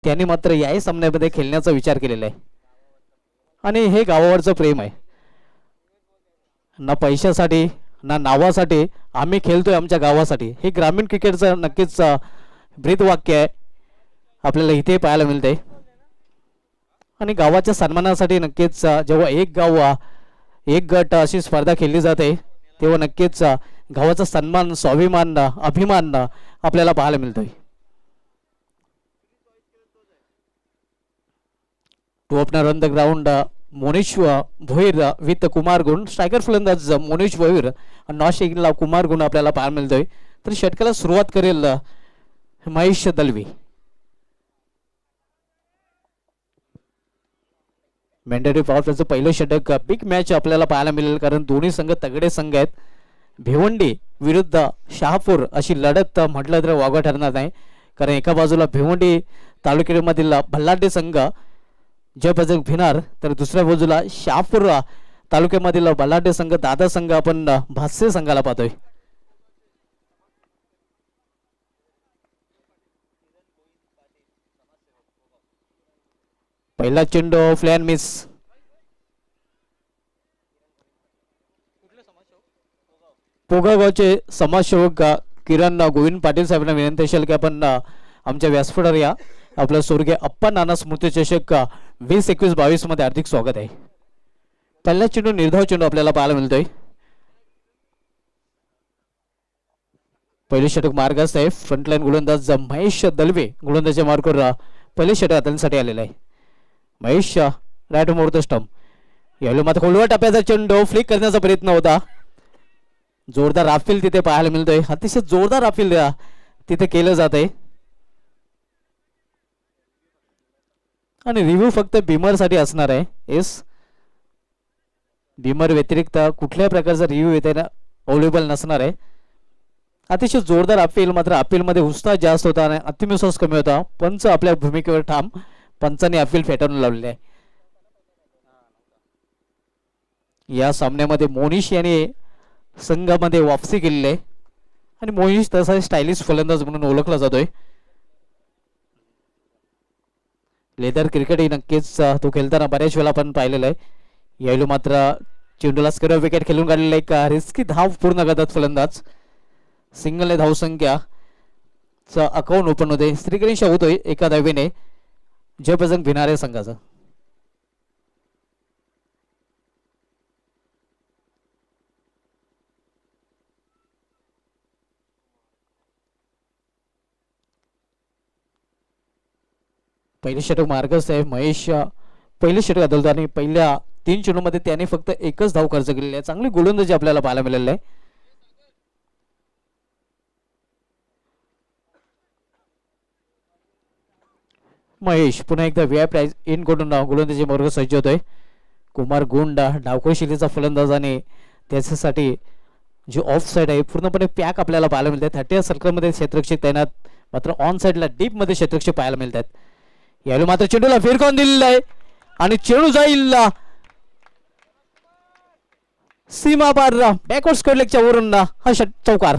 त्यांनी मात्र याही सामन्यामध्ये खेळण्याचा विचार केलेला आहे आणि हे गावावरचं प्रेम आहे. ना पैशासाठी ना नावासाठी आम्ही खेळतोय आमच्या गावासाठी, हे ग्रामीण क्रिकेटचं नक्कीच ब्रीदवाक्य आहे आपल्याला इथे पाहायला मिळते. आणि गावाच्या सन्मानासाठी नक्कीच जेव्हा एक गाव एक गट अशी स्पर्धा खेळली जाते तेव्हा नक्कीच गावाचा सन्मान स्वाभिमान अभिमान आपल्याला पाहायला मिळतोय. Two opener on the ground Monish Bhoir with Kumar Gun. Striker फलंदाज मोनिश भोईर, नॉशिंगला कुमार गुण आपल्याला पाहायला मिळतोय. तर षटकाला सुरुवात करेल महेश दलवी. मॅन्डेटरी पॉवर प्लेचं पहिलं षटक बिग मॅच आपल्याला पाहायला मिळेल, कारण दोन्ही संघ तगडे संघ आहेत. भिवंडी विरुद्ध शहापूर अशी लढत म्हटलं तर वावगं ठरणार नाही, कारण एका बाजूला भिवंडी तालुक्यामधील भल्लाडे संघ जयपजक भिनार, तर दुसऱ्या बाजूला शहापूर तालुक्यामधील भल्लाडे संघ दादा संघ आपण भास्य संघाला पाहतोय. पहिला चेंडू फ्लॅन मिस. पोगावचे समाजसेवक किरण गोविंद पाटील साहेबांना विनंती असेल की आपण आमच्या व्यासपीठावर या. आपलं स्वर्गीय अप्पा नाना स्मृती चषक 2021-22 मध्ये हार्दिक स्वागत आहे. पहिला चेंडू निर्धाव चेंडू आपल्याला पाहायला मिळतोय. पहिले षटक मार्गास आहे. फ्रंटलाईन गोलंदाज महेश दलवे गोलंदाजच्या मार्गावर पहिले षटक हाताळण्यासाठी आलेलं आहे. Mahesh right more the stump. यावेळी मात्र खोलवा टप्प्याचा चेंडू फ्लिक करण्याचा प्रयत्न होता. जोरदार अपील तिथे पाहायला मिळतोय. अतिशय जोरदार अपील तिथे केलं जात आहे. आणि रिव्ह्यू फक्त बिमर साठी असणार आहे. येस, बिमर व्यतिरिक्त कुठल्याही प्रकारचा रिव्ह्यू येते अवेलेबल नसणार आहे. अतिशय जोरदार अपील, मात्र अपील मध्ये उत्साह जास्त होता आणि आत्मविश्वास कमी होता. पंच आपल्या भूमिकेवर ठाम, पंचांनी अपील फेटाळून लावलेले आहे. या सामन्यामध्ये मोनिश याने संघामध्ये वापसी केलेली आहे आणि मोनिश तसा स्टायलिश फलंदाज म्हणून ओळखला जातोय. लेदर क्रिकेट ही नक्कीच तो खेळताना बऱ्याच वेळा आपण पाहिलेलं आहे. यावेळी मात्र चेंडूला स्क्वेअर विकेट खेळून काढलेला एक रिस्की धाव पूर्ण करतात फलंदाज. सिंगल धावसंख्या अकाउंट ओपन होते. स्त्रीकरिंश होतोय एका धावेने जयप्रसंग भिनारे संघाचा. पहिले षटक मार्गस्थ आहे. महेश पहिले षटक हाताळतो आणि पहिल्या 3 चेंडूमध्ये त्याने फक्त एकच धाव खर्च केलेली आहे. चांगली गोलंदाजी आपल्याला पाहायला मिळालेली आहे. महेश पुन्हा एकदा व्हीआय प्राइज इन करून गोलंदाजी मार्ग सज्ज होतोय. कुमार गुंड डावखोर शैलीचा फलंदाज आणि त्याच्यासाठी जे ऑफ साइड आहे पूर्णपणे पॅक आपल्याला पाहायला मिळतात. 30 सर्कलमध्ये क्षेत्ररक्षक तैनात, मात्र ऑन साइडला डीप मध्ये क्षेत्ररक्षक पाहायला मिळतात. यावेळी मात्र चेंडूला फिरकावून दिलेला आहे आणि चेंडू जाईल सीमा पार. बॅकवर्ड स्क्वेअर लेगच्या वरून हा चौकार.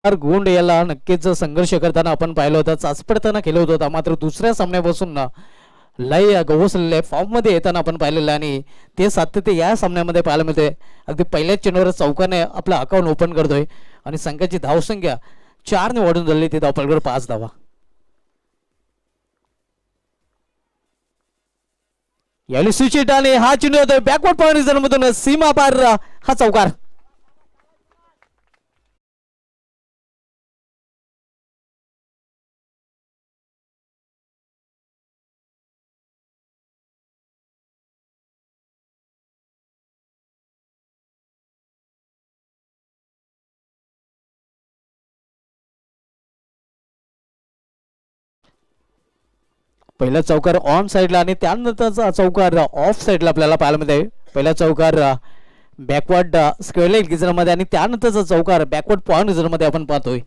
गुंड याला नक्कीच संघर्ष करताना आपण पाहिलं होतं, चाचपडताना केलं होतं, मात्र दुसऱ्या सामन्यापासून लय गवसलेले फॉर्म मध्ये येताना आपण पाहिलेलं आणि ते सातत्य या सामन्यामध्ये पाहायला मिळते. अगदी पहिल्याच चेंडूवर चौकाने आपला अकाउंट ओपन करतोय आणि संघाची धावसंख्या 4 ने वाढून झाली. ते धावपलवर 5 धावा. यावेळी स्विच आणि हा चेंडू होतोय बॅकवर्ड पॉवर रिझन मधून सीमा पार हा चौकार. पहिला चौकार ऑन साइडला आणि त्यानंतरचा चौकार ऑफ साइडला आपल्याला पाहायला मिळते. पहिला चौकार बॅकवर्ड स्क्वेअर लेग गिजरमध्ये आणि त्यानंतरचा चौकार बॅकवर्ड पॉइंट गिजरमध्ये आपण पाहतोय.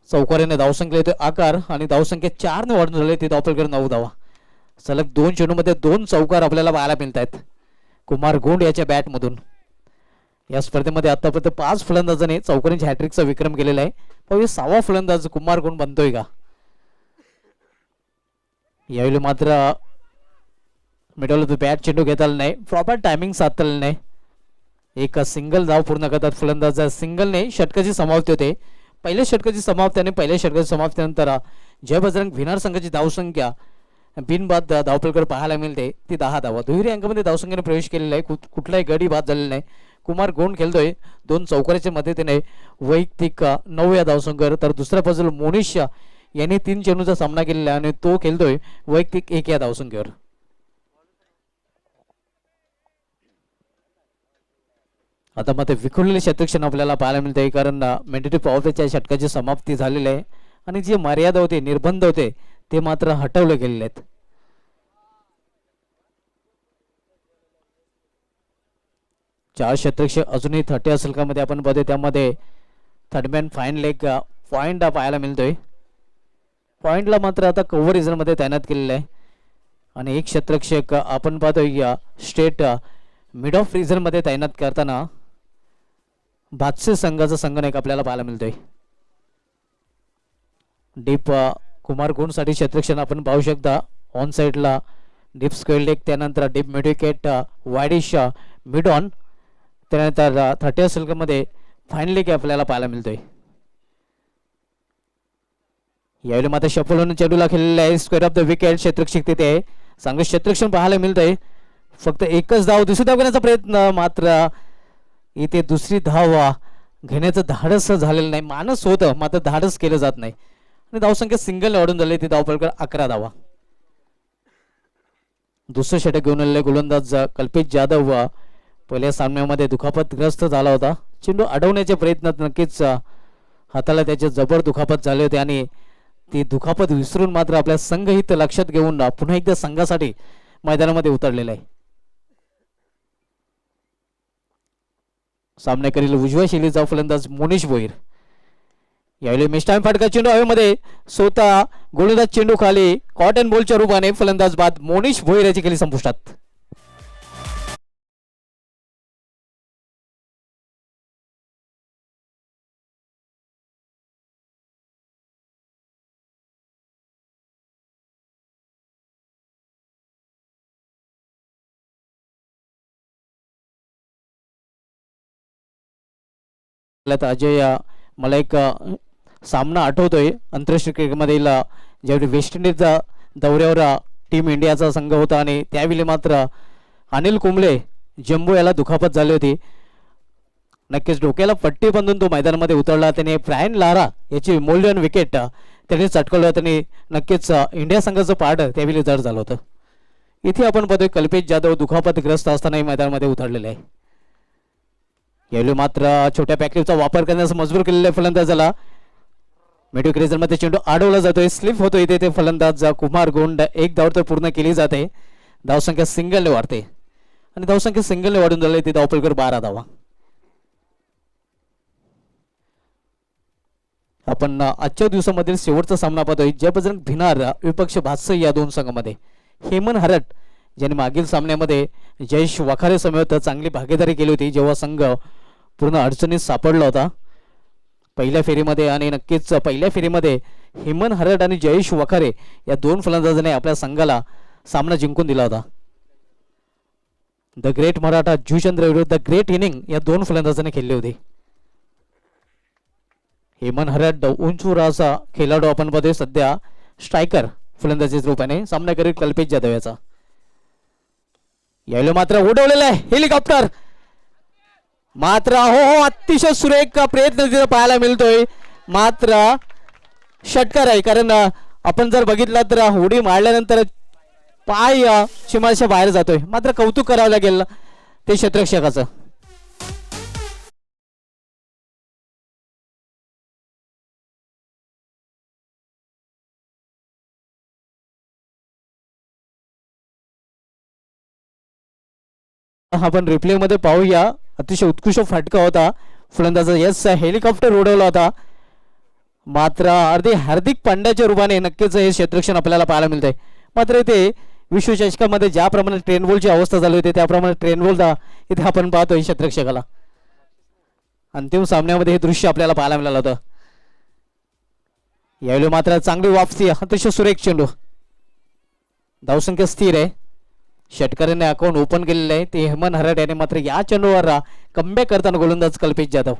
चौकाराने धावसंख्या येतोय आकार आणि धावसंख्या 4 ने वाढून झाली. ते धावपल कर 9 धावा. सलग 2 चेंडूमध्ये 2 चौकार आपल्याला पाहायला मिळत आहेत कुमार गोंड याच्या बॅटमधून. या स्पर्धेमध्ये आतापर्यंत 5 फलंदाजांनी चौकारीच्या हॅट्रिकचा विक्रम केलेला आहे. पाहूया 6वा फलंदाज कुमार गोंड बनतोय का. यावेळी मात्र मिडल ऑफ द बॅट चेंडू घेता आला नाही, प्रॉपर टायमिंग साधता आलं नाही. एक सिंगल धाव पूर्ण करतात फलंदाज. सिंगलने षटकाची समाप्ती होते. पहिल्या षटकाची समाप्ती आणि पहिल्या षटकाची समाप्तीनंतर जय बजरंग भिनार संघाची धावसंख्या बिनबाद धावपलकर पाहायला मिळते ती 10 धावा. दुहेरी अंकामध्ये धावसंख्येने प्रवेश केलेला आहे. कुठलाही गडी बाद झालेला नाही. कुमार गोंड खेळतोय 2 चौकाराच्या मदतीने वैयक्तिक 9 या धावसंख्येवर, तर दुसऱ्या बाजूला मोनिश यांनी 3 चेंडूचा सामना केलेला आहे आणि तो खेळतोय वैयक्तिक 1 या धावसंख्येवर. आता मात्र विखुरलेले क्षेत्रक्षण आपल्याला पाहायला मिळते, कारण मेंटेटिव्ह पॉवर प्लेच्या षटकाची समाप्ती झालेली आहे आणि जे मर्यादा होते, निर्बंध होते ते मात्र हटवले गेलेले आहेत. चार क्षेत्रक्षण अजूनही 30 असलकामध्ये आपण बघतोय. त्यामध्ये थर्डमॅन फाईन लेग पॉइंट पाहायला मिळतोय. पॉइंटला मात्र आता कव्हर रिझनमध्ये तैनात केलेलं आहे आणि एक क्षेत्रक्षक आपण पाहतोय या स्टेट मिड ऑफ रिझनमध्ये तैनात करताना भातसे संघाचा संघनायक आपल्याला पाहायला मिळतोय. डीप कुमार गोंडसाठी क्षेत्रक्षण आपण पाहू शकता. ऑन साईडला डीप स्क्वेअर लेग, त्यानंतर deep mid wicket, widish mid on, त्यानंतर 30 सिल्कमध्ये फाईन लेग आपल्याला पाहायला मिळतोय. यावेळी मात्र शफल होऊन चेंडूला खेळलेला आहे. स्क्वेअर ऑफ द विकेट क्षेत्रक्षक तिथे आहे. चांगलं क्षेत्रक्षण पाहायला मिळतंय. फक्त एकच धाव, दुसरी धाव घेण्याचा प्रयत्न, मात्र इथे दुसरी धाव घेण्याचं धाडस झालेलं नाही. मानस होतं मात्र धाडस केलं जात नाही आणि धावसंख्या सिंगल वाढून झाली. ती धावपलकर 11 धावा. दुसरं षटक घेऊन आलेले गोलंदाज कल्पित जाधव पहिल्या सामन्यामध्ये दुखापतग्रस्त झाला होता. चेंडू अडवण्याच्या प्रयत्नात नक्कीच हाताला त्याचे जबर दुखापत झाले होते आणि ती दुखापत विसरून मात्र आपल्या संघहित लक्षात घेऊन पुन्हा एकदा संघासाठी मैदानामध्ये उतरलेला आहे. सामन्याकडील उजव्या शैलीचा फलंदाज मोनिश भोईर. यावेळी मिस्टाईम फटका चेंडू हवेमध्ये, स्वतः गोलंदाज चेंडू खाली, कॉटन बॉलच्या रूपाने फलंदाज बाद मोनिश भोईर याची केली संपुष्टात. अजय, मला एक सामना आठवतोय आंतरराष्ट्रीय क्रिकेटमधील, ज्यावेळी वेस्ट इंडिजचा दौऱ्यावर टीम इंडियाचा संघ होता आणि त्यावेळी मात्र अनिल कुंबळे जम्बो याला दुखापत झाली होती. नक्कीच डोक्याला पट्टी बांधून तो मैदानामध्ये उतरला. त्याने ब्रायन लारा याची मौल्यवान विकेट त्याने चटकवलं. त्याने नक्कीच इंडिया संघाचं पाड त्यावेळी जड झालं होतं. इथे आपण बघतोय कल्पेश जाधव दुखापतग्रस्त असतानाही मैदानामध्ये उतरलेले आहे. यावेळी मात्र छोट्या पॅकेजचा वापर करण्यास मजबूर केलेला आहे फलंदाजाला. मिड मध्ये चेंडू अडवला जातोय, स्लिप होतो इथे ते फलंदाज कुमार गोंड. 1 धाव तर पूर्ण केली जाते. धावसंख्या सिंगलने वाढते आणि धावसंख्या सिंगलने वाढून झाली ती धावपलकर 12 धावा. आपण आजच्या दिवसामधील शेवटचा सामना पाहतोय. जय बजरंग भिनार विपक्ष भातसे या 2 संघामध्ये. हेमन हरट ज्यांनी मागील सामन्यामध्ये जयेश वखारे समेत चांगली भागीदारी केली होती, जेव्हा संघ पूर्ण अडचणीत सापडला होता पहिल्या फेरीमध्ये, आणि नक्कीच पहिल्या फेरीमध्ये हेमन हरट आणि जयेश वखारे या 2 फलंदाजांनी आपल्या संघाला सामना जिंकून दिला होता. द ग्रेट मराठा जुचंद्र विरुद्ध द ग्रेट इनिंग या 2 फलंदाजांनी खेळले होते. हेमन हरट उंचूर असा खेळाडू आपण मध्ये सध्या स्ट्रायकर फलंदाजीच्या रूपाने सामना करीत कल्पेश जाधव याचा. यावेळी मात्र उडवलेला आहे हेलिकॉप्टर, मात्र हो अतिशय सुरेख प्रयत्न तिथे पाहायला मिळतोय. मात्र षटकार आहे, कारण आपण जर बघितलं तर उडी मारल्यानंतर पाय सीमारेषेच्या बाहेर जातोय. मात्र कौतुक करावं लागेल ते क्षेत्ररक्षकाचं. आपण रिप्ले मध्ये पाहूया. अतिशय उत्कृष्ट फटका होता फलंदाजा. यस, हेलिकॉप्टर उडवला होता. मात्र अर्धे हार्दिक पांड्याच्या रूपाने नक्कीच हे क्षेत्ररक्षण आपल्याला पाहायला मिळतंय. मात्र इथे विश्वचषकामध्ये ज्याप्रमाणे ट्रेन बॉलची अवस्था झाली होती त्याप्रमाणे ट्रेन बॉल इथे आपण पाहतोय क्षेत्ररक्षकाला. अंतिम सामन्यामध्ये हे दृश्य आपल्याला पाहायला मिळालं होतं. यावेळी मात्र चांगली वापसी, अतिशय सुरेख चेंडू. धावसंख्या स्थिर आहे. षटकऱ्याने अकाउंट ओपन केलेलं आहे ते हेमंत हरट याने मात्र या चेंडूवर कमबॅक करताना गोलंदाज कल्पित जाधव.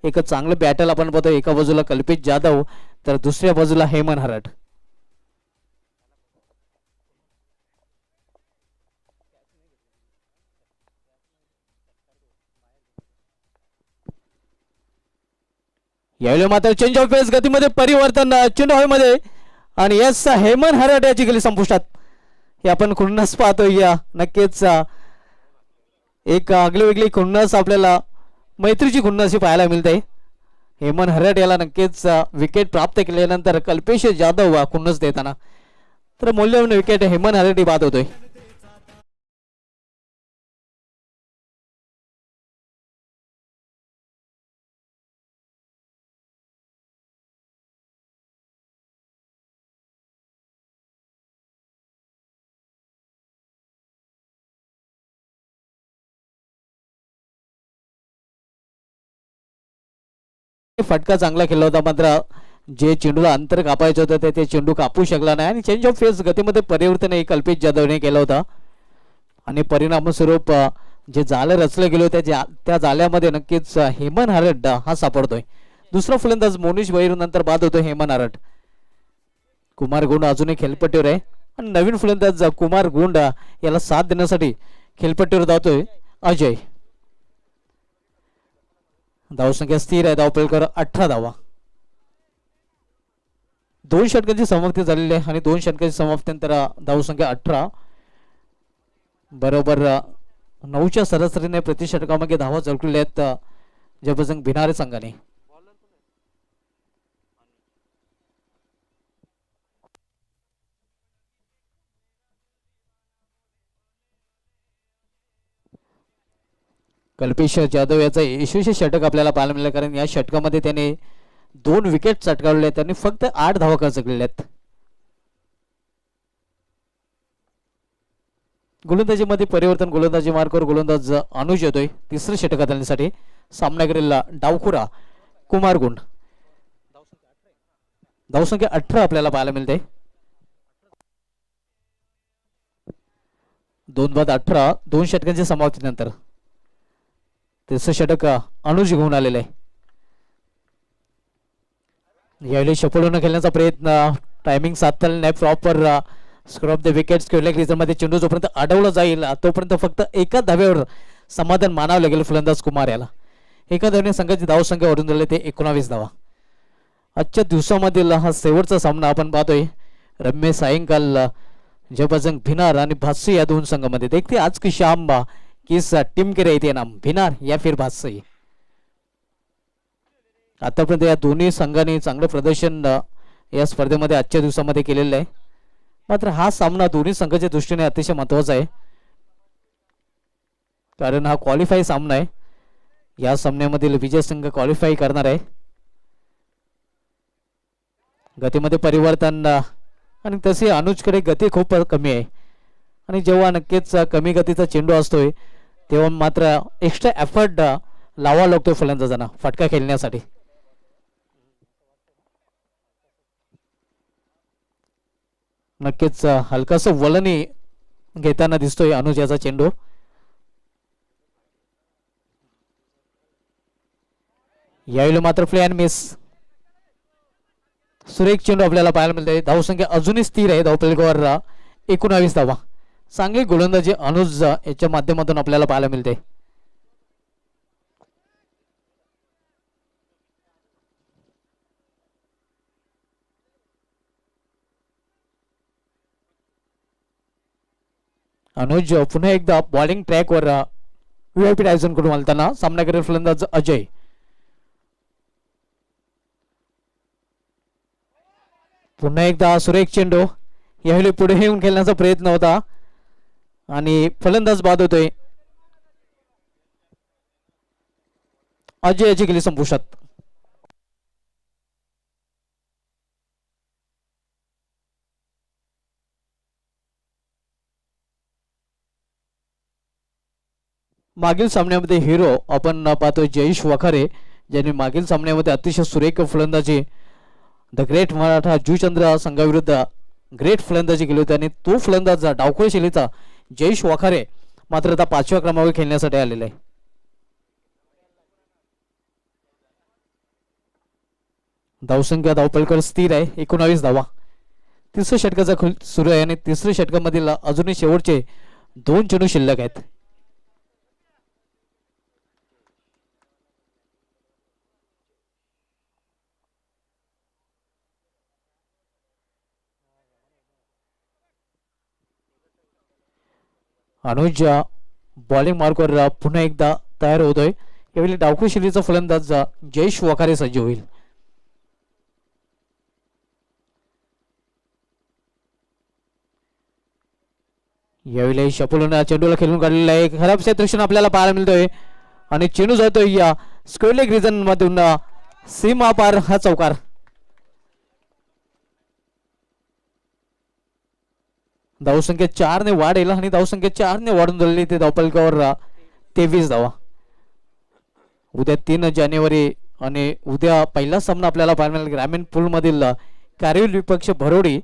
एक चांगलं बॅटल आपण पाहतो. एका बाजूला कल्पित जाधव तर दुसऱ्या बाजूला हेमंत हरट. यावेळी मात्र चेंज ऑफ पेस, गतीमध्ये परिवर्तन चेंडू हवेमध्ये आणि यस हेमंत हरट याची गेली संपुष्टात. हे आपण खुन्नस पाहतोय. या नक्कीच एक आगली वेगळी खुन्नस आपल्याला मैत्रीची खुन्नस पाहायला मिळते. हेमंत हरट याला नक्कीच विकेट प्राप्त केल्यानंतर कल्पेश जाधव खुन्नस देताना तर मौल्यवान विकेट हेमंत हरट ही बाद होतोय. फटका चांगला खेळला होता मात्र जे चेंडूला अंतर कापायचं होतं ते चेंडू कापू शकला नाही आणि चेंज ऑफ फेस गतीमध्ये परिवर्तन कल्पित जाधवने केलं होतं आणि परिणामस्वरूप जे जाळे रचले गेले होते त्या जाळ्यामध्ये नक्कीच हेमंत हरट हा सापडतोय. दुसरा फलंदाज मोनिश बहिरू नंतर बाद होतो हेमंत हरट. कुमार गुंड अजूनही खेळपट्टीवर आहे आणि नवीन फलंदाज कुमार गुंड याला साथ देण्यासाठी खेळपट्टीवर धावतोय अजय. धावसंख्या स्थिर आहे. धावपलकर 18 धावा. 2 षटकांची समाप्ती झालेली आहे आणि 2 षटकांची समाप्तीनंतर धावसंख्या 18 बरोबर 9च्या सरासरीने प्रति षटकामागे धावा झळकलेल्या आहेत जबरजंग भिनारे संघाने. कल्पेश जाधव याचा यशस्वी षटक आपल्याला पाहायला मिळालं कारण या षटकामध्ये त्याने 2 विकेट चटकावले. त्यांनी फक्त 8 धावा खर्च केलेल्या आहेत. गोलंदाजीमध्ये परिवर्तन. गोलंदाजी मार्कवर गोलंदाज अनुज येतोय तिसरं षटक हाताळण्यासाठी. सामनागिरीला डावखुरा कुमार गुंड. धावसंख्या 18 आपल्याला पाहायला मिळते. 2 बाद 18 2 षटकांच्या समाप्तीनंतर तिसरं षटक अनुज घेऊन आलेलं आहे. यावेळी शपलून खेळण्याचा प्रयत्न. टायमिंग साधता नाही. प्रॉपर स्क्रॉप द विकेट्स खेळल्या क्रिजरमध्ये चेंडू जोपर्यंत अडवला जाईल तोपर्यंत फक्त एका धाव्यावर समाधान मानावं लागेल फलंदाज कुमार याला. एका धावेने संघाची धावसंख्या वाढून झाली ते 19 धावा. आजच्या दिवसामधील हा शेवटचा सामना आपण पाहतोय. रम्य सायंकाल जबरजंग भिनार आणि भास्य या 2 संघामध्ये. देखते आज की शाम किस टीम के रहते नाम भिनार या फिर भास्य. आतापर्यंत या दोन्ही संघांनी चांगलं प्रदर्शन या स्पर्धेमध्ये आजच्या दिवसामध्ये केलेलं आहे. मात्र हा सामना दोन्ही संघाच्या दृष्टीने अतिशय महत्वाचा आहे कारण हा क्वालिफाय सामना आहे. या सामन्यामधील विजय संघ क्वालिफाय करणार आहे. गतीमध्ये परिवर्तन आणि तसे अनुजकडे गती खूप कमी आहे आणि जेव्हा नक्कीच कमी गतीचा चेंडू असतोय तेव्हा मात्र एक्स्ट्रा एफर्ट लावावा लागतो फलंदाजांना फटका खेळण्यासाठी. नक्कीच हलकासा वलनी घेताना दिसतोय अनुज याचा चेंडू. यावेळी मात्र प्ले अँड मिस. सुरेख चेंडू आपल्याला पाहायला मिळते. धावसंख्या अजूनही स्थिर आहे. धावपलकावर 19 धावा. चांगली गोलंदाजी अनुज याच्या माध्यमातून आपल्याला पाहायला मिळते. अनुज पुन्हा एकदा बॉलिंग ट्रॅकवर व्हीआयपी डायझन कडून आलताना सामनाकडील फलंदाज अजय. पुन्हा एकदा सुरेख चेंडू. यावेळी पुढे येऊन खेळण्याचा प्रयत्न होता आणि फलंदाज बाद होतोय. अजय याची गेली संपुष्टात. मागील सामन्यामध्ये हिरो आपण पाहतोय जयेश वखारे, ज्यांनी मागील सामन्यामध्ये अतिशय सुरेख फलंदाजी द ग्रेट मराठा जुचंद्र संघाविरुद्ध ग्रेट फलंदाजी केली होती आणि तो फलंदाज डावखोळ शैलीचा जयेश वखारे मात्र आता 5व्या क्रमांकावर खेळण्यासाठी आलेला आहे. धावसंख्या धावपलकर स्थिर आहे 19 धावा. तिसऱ्या षटकाचा सुरू आहे आणि तिसऱ्या षटकामधील अजूनही शेवटचे 2 चेंडू शिल्लक आहेत. अनुज बॉलिंग मार्कवर पुन्हा एकदा तयार होतोय. यावेळी डावखोळ शैलीचा फलंदाज जयेश वखारे सज्ज होईल. यावेळी शपुलनं चेंडूला खेळून काढलेला आहे. खराब क्षेत्रक्षण आपल्याला पाहायला मिळतोय आणि चेंडू जातोय या स्क्वेअर रिजन मधून सीमा पार हा चौकार. धावसंख्या 4 ने वाढेल आणि धावसंख्या 4 ने वाढून झालेली ते धावपलकावर 23 धावा. उद्या 3 जानेवारी आणि उद्या पहिला सामना आपल्याला पाहायला मिळेल ग्रामीण पूल मधील कारवील विपक्ष भरोडी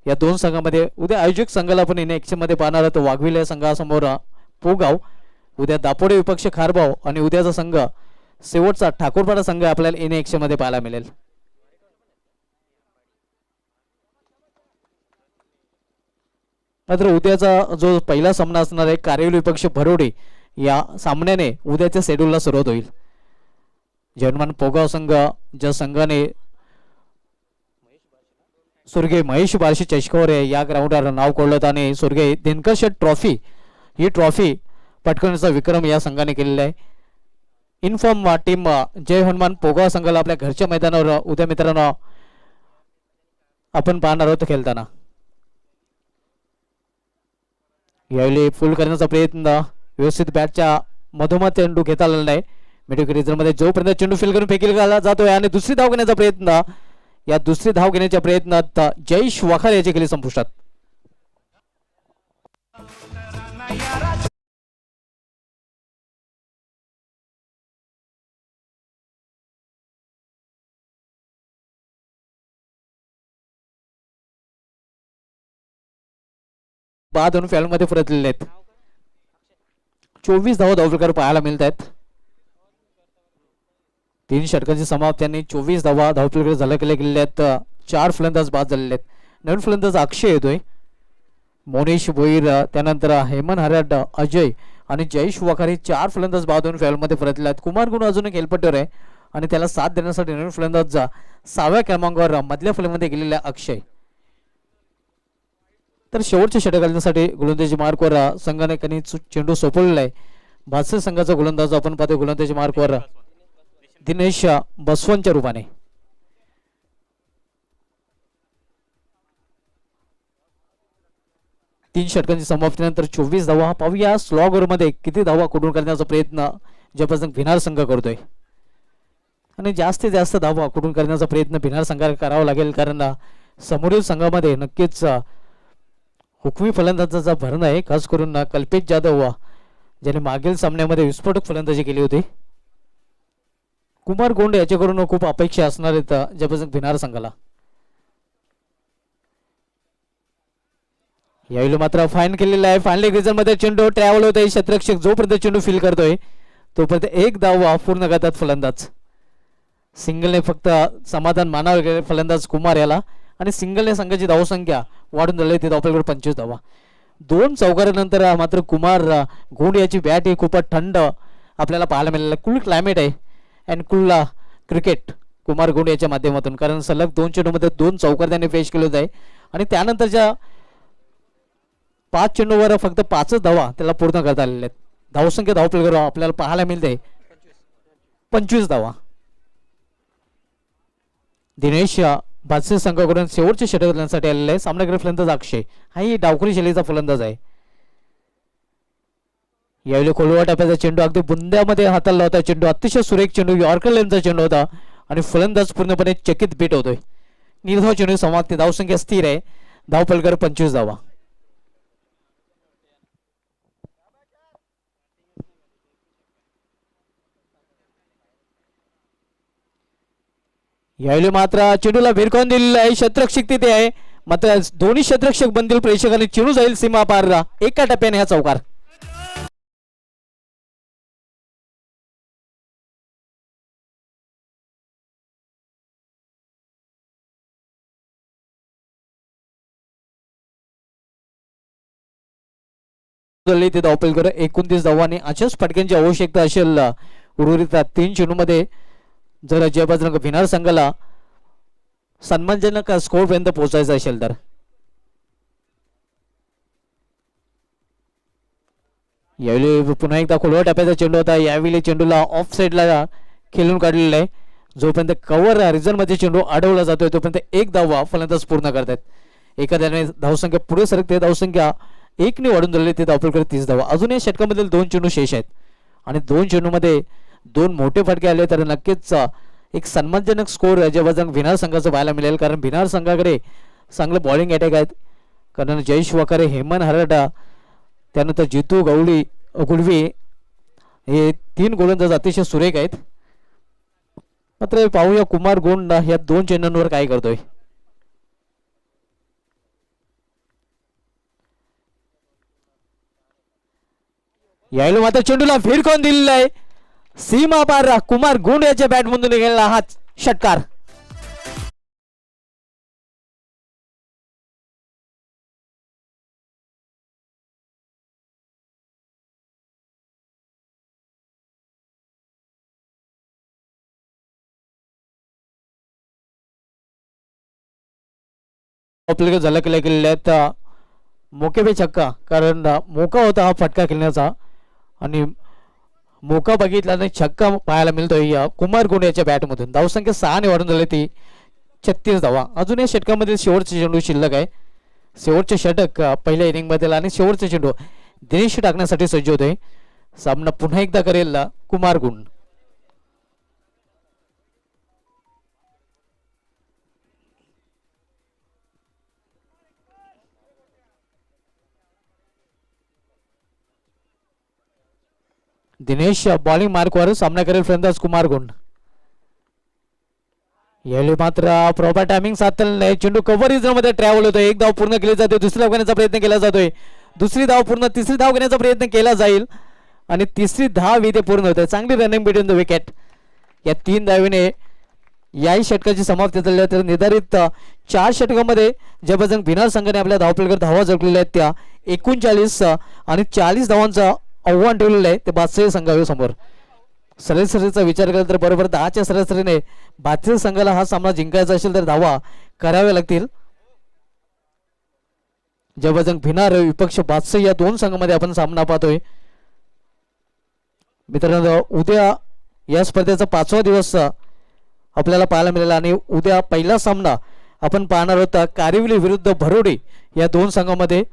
या 2 संघामध्ये. उद्या आयोजक संघाला आपण इन ॲक्शन मध्ये पाहणार आहोत वाघविले संघासमोर पोगाव. उद्या दापोडे विपक्ष खारबाव आणि उद्याचा संघ शेवटचा ठाकूरपाडा संघ आपल्याला इन ॲक्शन मध्ये पाहायला मिळेल. मात्र उद्याचा जो पहिला सामना असणार आहे कारवील विपक्ष भरोडी या सामन्याने उद्याच्या शेड्यूलला सुरुवात होईल. जर्मन पोगाव संघ ज्या संघाने स्वर्गीय महेश बारशी चषकावर या ग्राउंडवर नाव कोरलं आणि स्वर्गीय दिनकर शेठ ट्रॉफी ही ट्रॉफी पटकवण्याचा विक्रम या संघाने केलेला आहे. इनफॉर्म टीम जय हनुमान पोगाव संघाला आपल्या घरच्या मैदानावर उद्या मित्रांनो आपण पाहणार आहोत खेळताना. यावेळी फुल करण्याचा प्रयत्न व्यवस्थित बॅटच्या मधोमध चेंडू घेता आलेला नाही. मिडविकेट रिझर्व्हमध्ये जोपर्यंत चेंडू फील करून फेकील जातोय आणि दुसरी धाव घेण्याचा प्रयत्न या दुसरी धाव घेण्याच्या प्रयत्नात जयेश वखारे याची केली संपुष्टात. बाद होऊन फॅलमध्ये परतलेले आहेत. 24 धावा धावप्रकार पाहायला मिळत आहेत. 3 षटकांची समाप्ती 24 धावा धावप्रकार झळकले गेलेले आहेत. 4 फलंदाज बाद झालेले आहेत. नवीन फलंदाज अक्षय येतोय, मोनेश भोईर, त्यानंतर हेमंत हराड, अजय आणि जयेश वखारे 4 फलंदाज बाद होऊन फॅलमध्ये परतले आहेत. कुमार गुण अजून एक हेल्पटर आहे आणि त्याला साथ देण्यासाठी नवीन फलंदाज 6व्या क्रमांकावर मधल्या फलंमध्ये गेलेला अक्षय. तर शेवटच्या षटक घालण्यासाठी गोलंदाजी मार्कवर संघाने त्यांनी चेंडू सोपवलेला आहे. भातसे संघाचा गोलंदाज आपण पाहतो गोलंदाजी मार्कवर दिनेश बसवनच्या रूपाने. तीन षटकांची समाप्तीनंतर 24 धावा. पाहूया स्लॉगर मध्ये किती धावा कुठून करण्याचा प्रयत्न जयप्रसंग भिनार संघ करतोय आणि जास्तीत जास्त धावा कुठून करण्याचा प्रयत्न भिनार संघाला करावा लागेल, कारण समोरील संघामध्ये नक्कीच हुकमी फलंदाजाचा भरण आहे. खास करून कल्पेश जाधव ज्याने मागील सामन्यामध्ये विस्फोटक फलंदाजी केली होती. कुमार गोंड याच्याकडून खूप अपेक्षा असणार आहेत जयप्रसंग भिनार संघाला. यावेळी मात्र फाईन केलेला आहे. फायनल रिजन मध्ये चेंडू ट्रॅव्हल होत आहे. क्षेत्ररक्षक जोपर्यंत चेंडू फील करतोय तोपर्यंत एक धाव पूर्ण करतात फलंदाज. सिंगलने फक्त समाधान मानावे गेले फलंदाज कुमार याला आणि सिंगलने संघाची धावसंख्या वाढून झाली ती धावपलकर 25 धावा. 2 चौकारानंतर मात्र कुमार गोंड याची बॅट ही खूपच थंड आपल्याला पाहायला मिळालेलं. कूल क्लायमेट आहे and cool cricket Kumar Gond याच्या माध्यमातून, कारण सलग 2 चेंडूमध्ये 2 चौकार त्यांनी पेश केले होते आणि त्यानंतरच्या 5 चेंडूवर फक्त 5च धावा त्याला पूर्ण करता आलेल्या आहेत. धावसंख्या धावपलकर आपल्याला पाहायला मिळते 25 धावा. दिनेश भातसे संघाकडून शेवटचे षटक करण्यासाठी आलेले आहे. सामनावीर फलंदाज अक्षय हाही डावखोरी शैलीचा फलंदाज आहे. यावेळी खोलवा टप्प्याचा चेंडू अगदी बुंद्यामध्ये हाताला होता. चेंडू अतिशय सुरेख चेंडू यॉर्कर लेनचा चेंडू होता आणि फलंदाज पूर्णपणे चकित बीट होतोय. निर्धाव चेंडू समाप्ती. धावसंख्या स्थिर आहे. धावपलकर 25 धावा. यावेळी मात्र चेंडूला भिरकावून दिलेला आहे, क्षेत्ररक्षक तिथे आहे, मात्र दोन्ही क्षेत्ररक्षक बनतील प्रेक्षकांनी, चेंडू जाईल सीमा पार एका टप्प्याने हा चौकार. ते धावपेल कर 29 धावांनी अशाच फटक्यांची आवश्यकता असेल उर्वरित 3 चेंडूमध्ये जर जय बजरंग भिनार संघाला सन्मानजनक स्कोर पर्यंत पोहोचायचं असेल तर. यावेळी पुन्हा एकदा खोलवा टप्प्याचा चेंडू होता, यावेळी चेंडूला ऑफ साईडला खेळून काढलेला आहे. जोपर्यंत कव्हर रिझन मध्ये चेंडू अडवला जातोय तोपर्यंत एक धावा फलंदाज पूर्ण करतात. एखाद्याने धावसंख्या पुढे सरकते, धावसंख्या 1 ने वाढून झालेली, ते धावपल करत 30 धावा. अजून या षटकामधील 2 चेंडू शेष आहेत आणि 2 चेंडूमध्ये 2 मोठे फटके आले तर नक्कीच एक सन्मानजनक स्कोर जयबजरंग भिनार संघाचं पाहायला मिळेल. कारण भिनार संघाकडे चांगलं बॉलिंग अटॅक आहेत. कारण जयेश वाकारे, हेमंत हरडा, त्यानंतर जितू गुडवी हे 3 गोलंदाज अतिशय सुरेख आहेत. मात्र पाहूया कुमार गोंड या 2 चेंडूंवर काय करतोय. यावेळी मात्र चेंडूला भिरकावून दिलेला आहे, सीमा पार कुमार गोंड याच्या बॅटमधून गेलेला हा षटकार. आपल्याकडे झलकले गेलेले आहेत मोके पे छक्का. कारण मोका होता हा फटका खेळण्याचा आणि मोका बघितल्याने छक्का पाहायला मिळतोय या कुमार गोंड याच्या बॅटमधून. धावसंख्या 6 ने वाढून झाली, ती 36 धावा. अजून या षटकामध्ये शेवटचे चेंडू शिल्लक आहे. शेवटचे षटक पहिल्या इनिंग मध्ये आणि शेवटचे चेंडू दिनेश टाकण्यासाठी सज्ज होते. सामना पुन्हा एकदा करेल कुमार गोंड. दिनेश बॉलिंग मार्कवर सामना करेल फलंदाज कुमार गोंड. यावेळी मात्र प्रॉपर टायमिंग साधलेलं नाही, चेंडू कव्हर मध्ये ट्रॅव्हल होतोय. एक धाव पूर्ण केली जाते, दुसरी धाव घेण्याचा प्रयत्न केला जातोय, दुसरी धाव पूर्ण, तिसरी धाव घेण्याचा प्रयत्न केला जाईल आणि तिसरी धाव इथे पूर्ण होते. चांगली रनिंग बिटवीन द विकेट. या 3 धावेने याही षटकाची समाप्ती झाली. तर निर्धारित 4 षटकामध्ये जयबजरंग भिनार संघाने आपल्या धावपलकर धावा जिंकलेल्या आहेत त्या 39 आणि 40 धावांचा आव्हान ठेवलेलं आहे ते बादशाही संघासमोर. सरासरीचा विचार केला तर बरोबर 10च्या सरासरीने बादशाही संघाला हा सामना जिंकायचा असेल तर धावा कराव्या लागतील. जयबजरंग भिनार विपक्ष बादशाही या 2 संघामध्ये आपण सामना पाहतोय. मित्रांनो, उद्या या स्पर्धेचा 5वा दिवस आपल्याला पाहायला मिळेल आणि उद्या पहिला सामना आपण पाहणार होता कारिवली विरुद्ध भरोडे या 2 संघामध्ये.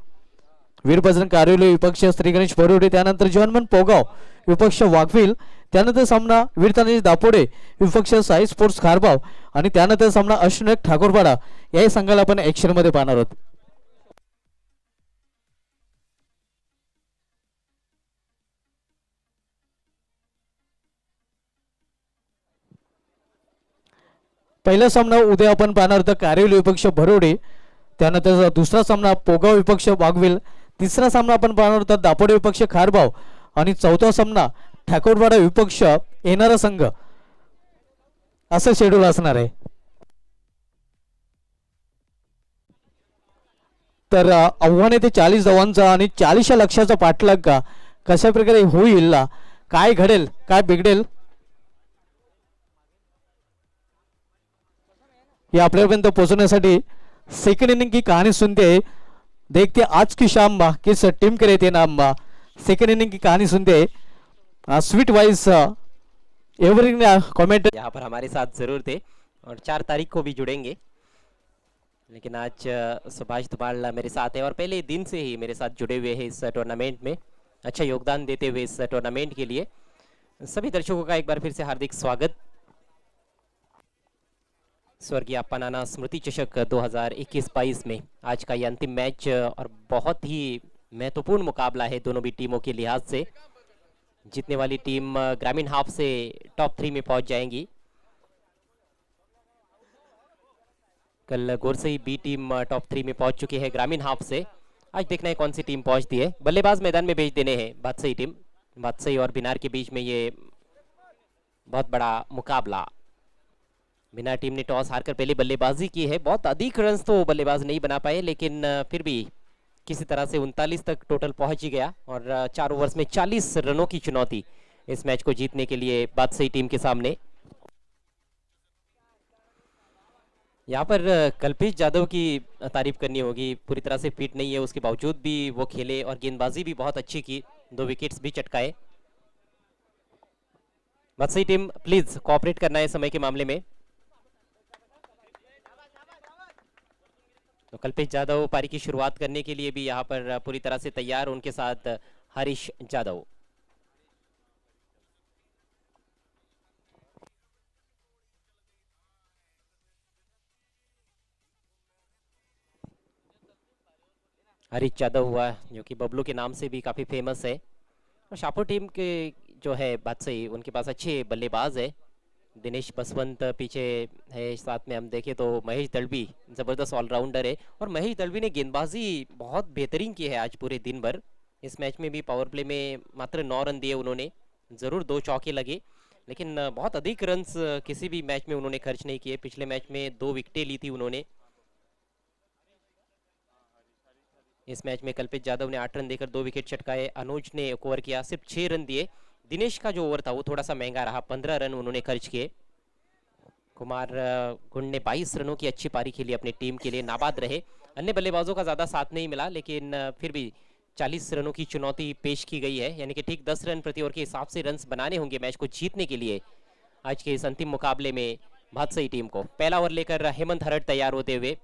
वीरबजरंग कारिवली विपक्ष श्री गणेश भरोडे, त्यानंतर जवानमन पोगाव विपक्ष वाघविल, त्यानंतर सामना वीरतानाजी दापोडे विपक्ष साई स्पोर्ट्स खारबाव आणि त्यानंतर सामना अश्विन ठाकूरपाडा याही संघाला आपण ऍक्शन मध्ये पाहणार आहोत. पहिला सामना उद्या आपण पाहणार होता कारिवली विपक्ष भरोडे, त्यानंतर दुसरा सामना पोगाव विपक्ष वाघविल, तिसरा सामना आपण पाहणार होता दापोडे विपक्ष खारबाव आणि चौथा सामना ठाकूरवाडा विपक्ष येणारा संघ. असं शेड्यूल असणार आहे. तर आव्हान येते 40 धावांचा आणि 40 लक्षाचा पाठलाग का कशा प्रकारे होईल, काय घडेल, काय बिघडेल ये आपल्यापर्यंत पोहोचण्यासाठी सेकंड इनिंग की कहानी सुनते देखते आज की शाम किस टीम के रहते नाम. सेकंड इनिंग की कहानी सुनते स्वीट वाइस एवरी कमेंट यहाँ पर हमारे साथ जरूर थे और 4 तारीख को भी जुड़ेंगे, लेकिन आज सुभाष धुमाल मेरे साथ है और पहले दिन से ही मेरे साथ जुड़े हुए हैं इस टूर्नामेंट में, अच्छा योगदान देते हुए इस टूर्नामेंट के लिए सभी दर्शकों का एक बार फिर से हार्दिक स्वागत. स्वर्गीय अप्पा नाना स्मृति चषक 2021-22 में आज का ये अंतिम मैच और बहुत ही महत्वपूर्ण मुकाबला है दोनों भी टीमों के लिहाज से. जीतने वाली टीम ग्रामीण हाफ से टॉप 3 में पहुंच जाएंगी कल गोरसई बी टीम टॉप 3 में पहुंच चुकी है ग्रामीण हाफ से। आज देखना है कौन सी टीम पहुंचती है। बल्लेबाज मैदान में भेज देने हैं बादशाही टीम। बादशाही और बिनार के बीच में ये बहुत बड़ा मुकाबला। बिनार टीम ने टॉस हारकर पहले बल्लेबाजी की है। बहुत अधिक रन तो बल्लेबाज नहीं बना पाए, लेकिन फिर भी किसी तरह से 39 तक टोटल पहुंच ही गया और 4 ओवर्स में 40 रनों की चुनौती इस मैच को जीतने के लिए बादशाही टीम के सामने। यहाँ पर कल्पेश यादव की तारीफ करनी होगी। पूरी तरह से फिट नहीं है, उसके बावजूद भी वो खेले और गेंदबाजी भी बहुत अच्छी की, 2 विकेट्स भी चटकाए। बादशाही टीम प्लीज कोऑपरेट करना है समय के मामले में। तो कल्पेश यादव पारी की शुरुआत करने के लिए भी यहाँ पर पूरी तरह से तैयार, उनके साथ हरीश यादव। हरीश यादव हुआ जो कि बबलू के नाम से भी काफी फेमस है। और शाहपुर टीम के जो है बादशाही, उनके पास अच्छे बल्लेबाज है। दिनेश बसवंत पीछे है, साथ में हम देखें तो महेश दलवी जबरदस्त ऑलराउंडर है। और महेश दलवी ने गेंदबाजी बहुत बेहतरीन की है आज पूरे दिन भर। इस मैच में भी पावर प्ले में मात्र 9 रन दिए उन्होंने, जरूर 2 चौके लगे, लेकिन बहुत अधिक रन्स किसी भी मैच में उन्होंने खर्च नहीं किए। पिछले मैच में 2 विकेटें ली थी उन्होंने। इस मैच में कल्पेश यादव ने 8 रन देकर 2 विकेट चटकाए। अनुज ने एक ओवर किया, सिर्फ 6 रन दिए। दिनेश का जो ओवर था वो थोड़ा सा महंगा रहा, 15 रन उन्होंने खर्च किए। कुमार गुंड ने 22 रनों की अच्छी पारी खेली अपनी टीम के लिए, नाबाद रहे। अन्य बल्लेबाजों का ज्यादा साथ नहीं मिला, लेकिन फिर भी 40 रनों की चुनौती पेश की गई है, यानी कि ठीक 10 रन प्रति ओवर के हिसाब से रन बनाने होंगे मैच को जीतने के लिए आज के इस अंतिम मुकाबले में बादशाही टीम को। पहला ओवर लेकर हेमंत हरट तैयार होते हुए।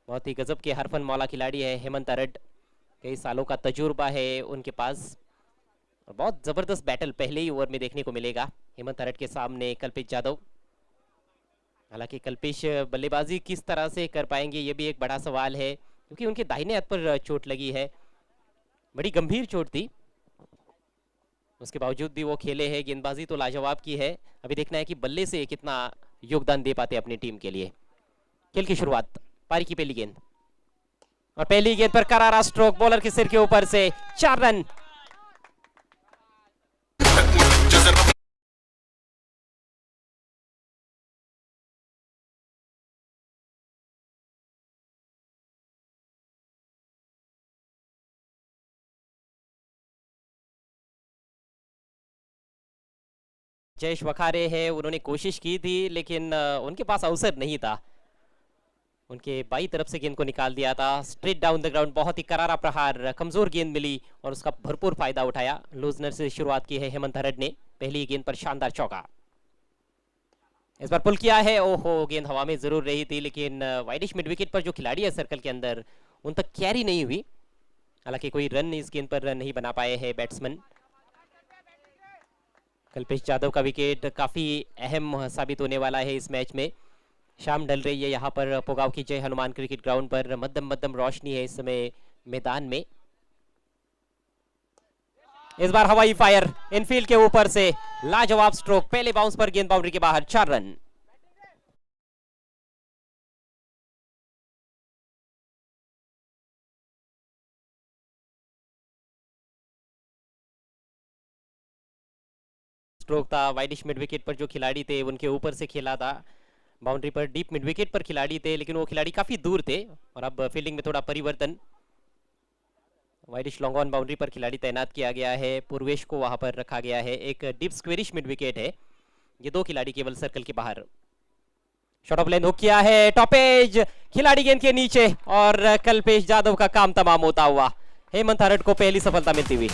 बहुत ही गजब के हरफन मौला खिलाड़ी है हेमंत हरट, कई सालों का तजुर्बा है उनके पास। बहुत जबरदस्त बैटल पहले ही ओवर में देखने को मिलेगा हेमंत हरट के सामने कल्पेश यादव। हालांकि कल्पेश बल्लेबाजी किस तरह से कर पाएंगे ये भी एक बड़ा सवाल है, क्योंकि उनके दाहिने हाथ पर चोट लगी है, बड़ी गंभीर चोट थी। उसके बावजूद भी वो खेले हैं, गेंदबाजी तो लाजवाब की है। अभी देखना है कि बल्ले से कितना योगदान दे पाते अपनी टीम के लिए। खेल की शुरुआत, पारी की पहली गेंद और पहली गेंद पर करारा स्ट्रोक, बॉलर के सिर के ऊपर से 4 रन। जयेश वखारे है, उन्होंने कोशिश की थी लेकिन उनके पास अवसर नहीं था। उनके बाई तरफ से गेंद को निकाल दिया था, स्ट्रेट डाउन द ग्राउंड। बहुत ही करारा प्रहार, कमजोर गेंद मिली और उसका भरपूर फायदा उठाया। लूजनर से शुरुआत की है हेमंत हरट ने, पहली गेंद पर शानदार चौका। इस बार पुल किया है, ओहो गेंद हवा में जरूर रही थी, लेकिन वाइडिश मिड विकेट पर जो खिलाड़ी है सर्कल के अंदर उन तक कैरी नहीं हुई। हालांकि कोई रन इस गेंद पर नहीं बना पाए हैं बैट्समैन। कल्पेश यादव का विकेट काफी अहम साबित होने वाला है इस मैच में। शाम ढल रही है यहाँ पर पोगाव की जय हनुमान क्रिकेट ग्राउंड पर। मध्यम मध्यम रोशनी है इस समय मैदान में। इस बार हवाई फायर इनफील्ड के ऊपर से, लाजवाब स्ट्रोक, पहले बाउंस पर गेंद बाउंड्री के बाहर, 4 रन। स्ट्रोक था वाइडिश मिड विकेट पर, जो खिलाड़ी थे उनके ऊपर से खेला था। बाउंड्री पर डीप मिड विकेट पर खिलाड़ी थे, लेकिन वो खिलाड़ी काफी दूर थे। और अब फील्डिंग में थोड़ा परिवर्तन, वाइडिश लॉन्ग ऑन बाउंड्री पर खिलाड़ी तैनात किया गया है, पूर्वेश को वहां पर रखा गया है। एक डीप स्क्वेरिश मिड विकेट है, ये 2 खिलाड़ी केवल सर्कल के बाहर। शॉट ऑफ लेंथ हुक किया है, टॉप एज, खिलाड़ी गेंद के नीचे और कल्पेश यादव का काम तमाम होता हुआ। हेमंत हरट को पहली सफलता मिलती हुई।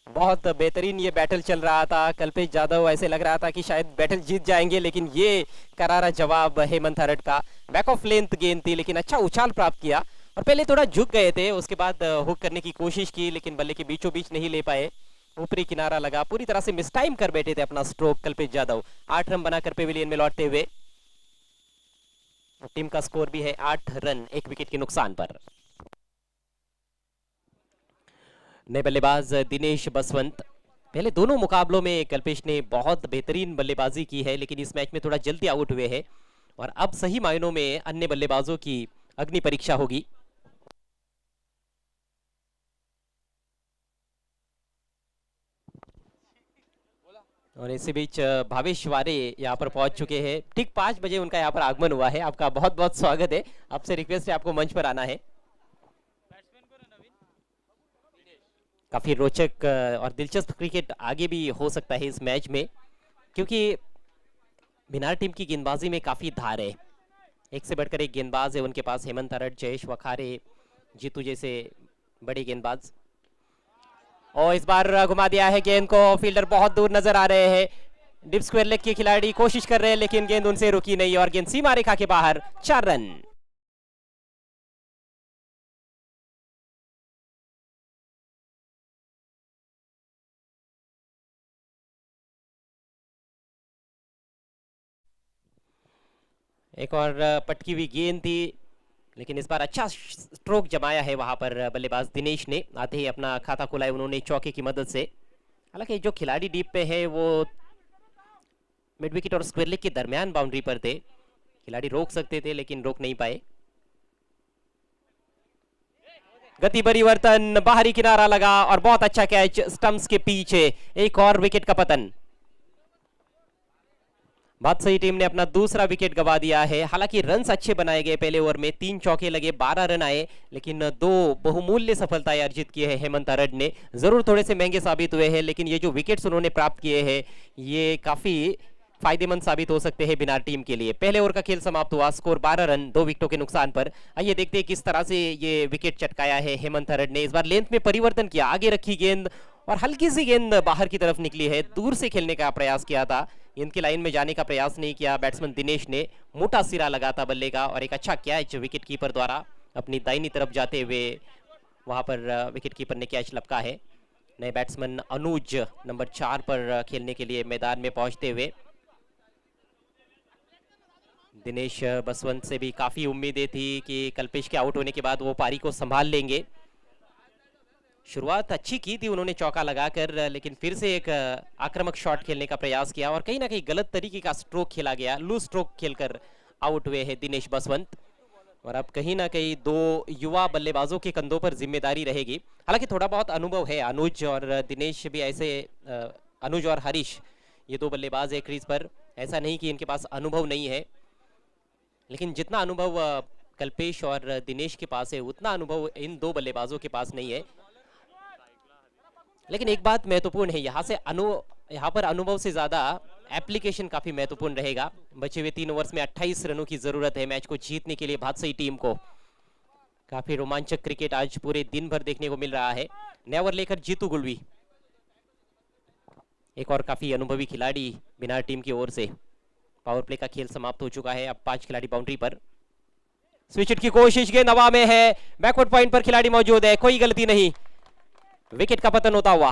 बहुत बेहतरीन ये बैटल चल रहा था। कल्पेश यादव ऐसे लग रहा था कि शायद बैटल जीत जाएंगे, लेकिन ये करारा जवाब हेमंत हरट का। बैक ऑफ लेंथ गेंद थी, लेकिन अच्छा उछाल प्राप्त किया और पहले थोड़ा झुक गए थे, उसके बाद हुक करने की कोशिश की, लेकिन बल्ले के बीचों बीच नहीं ले पाए। ऊपरी किनारा लगा, पूरी तरह से मिस टाइम कर बैठे थे अपना स्ट्रोक कल्पेश यादव। 8 रन बनाकर पेविलियन में लौटते हुए। टीम का स्कोर भी है 8 रन 1 विकेट के नुकसान पर। नए बल्लेबाज दिनेश बसवंत। पहले दोनों मुकाबलों में कल्पेश ने बहुत बेहतरीन बल्लेबाजी की है, लेकिन इस मैच में थोड़ा जल्दी आउट हुए हैं और अब सही मायनों में अन्य बल्लेबाजों की अग्नि परीक्षा होगी। और इसी बीच भावेश वारे यहाँ पर पहुंच चुके हैं। ठीक 5 बजे उनका यहाँ पर आगमन हुआ है। आपका बहुत बहुत स्वागत है। आपसे रिक्वेस्ट है आपको मंच पर आना है। काफी रोचक और दिलचस्प क्रिकेट आगे भी हो सकता है इस मैच में, क्योंकि बिनार टीम की गेंदबाजी में काफी धार है। एक से बढ़कर एक गेंदबाज है उनके पास। हेमंत अरट, जयेश वखारे, जीतू जैसे बड़े गेंदबाज। और इस बार घुमा दिया है गेंद को। फील्डर बहुत दूर नजर आ रहे हैं। डिप स्क्वायर लेग के खिलाड़ी कोशिश कर रहे हैं, लेकिन गेंद उनसे रुकी नहीं और गेंद सीमा रेखा के बाहर। 4 रन। एक और पटकी हुई गेंद थी, लेकिन इस बार अच्छा स्ट्रोक जमाया है वहां पर बल्लेबाज दिनेश ने। आते ही अपना खाता खुला है उन्होंने चौके की मदद से। हालांकि जो खिलाड़ी डीप पे है वो मिड विकेट और स्क्वायर लेग के दरमियान बाउंड्री पर थे। खिलाड़ी रोक सकते थे लेकिन रोक नहीं पाए। गति परिवर्तन, बाहरी किनारा लगा और बहुत अच्छा कैच स्टंप्स के पीछे। एक और विकेट का पतन। बादशाही टीम ने अपना दूसरा विकेट गवा दिया है। हालांकि रन्स अच्छे बनाए गए पहले ओवर में। 3 चौके लगे, 12 रन आए, लेकिन 2 बहुमूल्य सफलताएं अर्जित की है हेमंत अरड ने। जरूर थोड़े से महंगे साबित हुए हैं, लेकिन ये जो विकेट्स उन्होंने प्राप्त किए हैं ये काफी फायदेमंद साबित हो सकते हैं बिनार टीम के लिए। पहले ओवर का खेल समाप्त हुआ, स्कोर 12 रन 2 विकेटों के नुकसान पर। आइए देखते हैं किस तरह से ये विकेट चटकाया है हेमंत अरड ने। इस बार लेंथ में परिवर्तन किया, आगे रखी गेंद और हल्की सी गेंद बाहर की तरफ निकली है। दूर से खेलने का प्रयास किया था, इनकी लाइन में जाने का प्रयास नहीं किया बैट्समैन दिनेश ने। मोटा सिरा लगा था बल्ले का और एक अच्छा कैच विकेट कीपर द्वारा अपनी दाहिनी तरफ जाते हुए वहां पर विकेट कीपर ने कैच लपका है। नए बैट्समैन अनुज नंबर 4 पर खेलने के लिए मैदान में पहुंचते हुए। दिनेश बसवंत से भी काफी उम्मीदें थी कि कल्पेश के आउट होने के बाद वो पारी को संभाल लेंगे। शुरुआत अच्छी की थी उन्होंने चौका लगाकर, लेकिन फिर से एक आक्रामक शॉट खेलने का प्रयास किया और कहीं ना कहीं गलत तरीके का स्ट्रोक खेला गया। लूज स्ट्रोक खेलकर आउट हुए हैं दिनेश बसवंत। और अब कहीं ना कहीं 2 युवा बल्लेबाजों के कंधों पर जिम्मेदारी रहेगी। हालांकि थोड़ा बहुत अनुभव है, अनुज और दिनेश भी ऐसे अनुज और हरीश ये 2 बल्लेबाज है क्रीज पर। ऐसा नहीं कि इनके पास अनुभव नहीं है, लेकिन जितना अनुभव कल्पेश और दिनेश के पास है उतना अनुभव इन 2 बल्लेबाजों के पास नहीं है। लेकिन एक बात महत्वपूर्ण है, यहाँ पर अनुभव से ज्यादा एप्लीकेशन काफी महत्वपूर्ण रहेगा। बचे हुए 3 ओवर्स में 28 रनों की जरूरत है मैच को जीतने के लिए बादशाही टीम को। काफी रोमांचक क्रिकेट आज पूरे दिन भर देखने को मिल रहा है। नया ओवर लेकर जीतू गुलवी, एक और काफी अनुभवी खिलाड़ी बिनार टीम की ओर से। पावर प्ले का खेल समाप्त हो चुका है। अब 5 खिलाड़ी बाउंड्री पर। स्विच हिट की कोशिश, गेंद हवा में है, बैकवर्ड पॉइंट पर खिलाड़ी मौजूद है, कोई गलती नहीं। विकेट का पतन होता हुआ।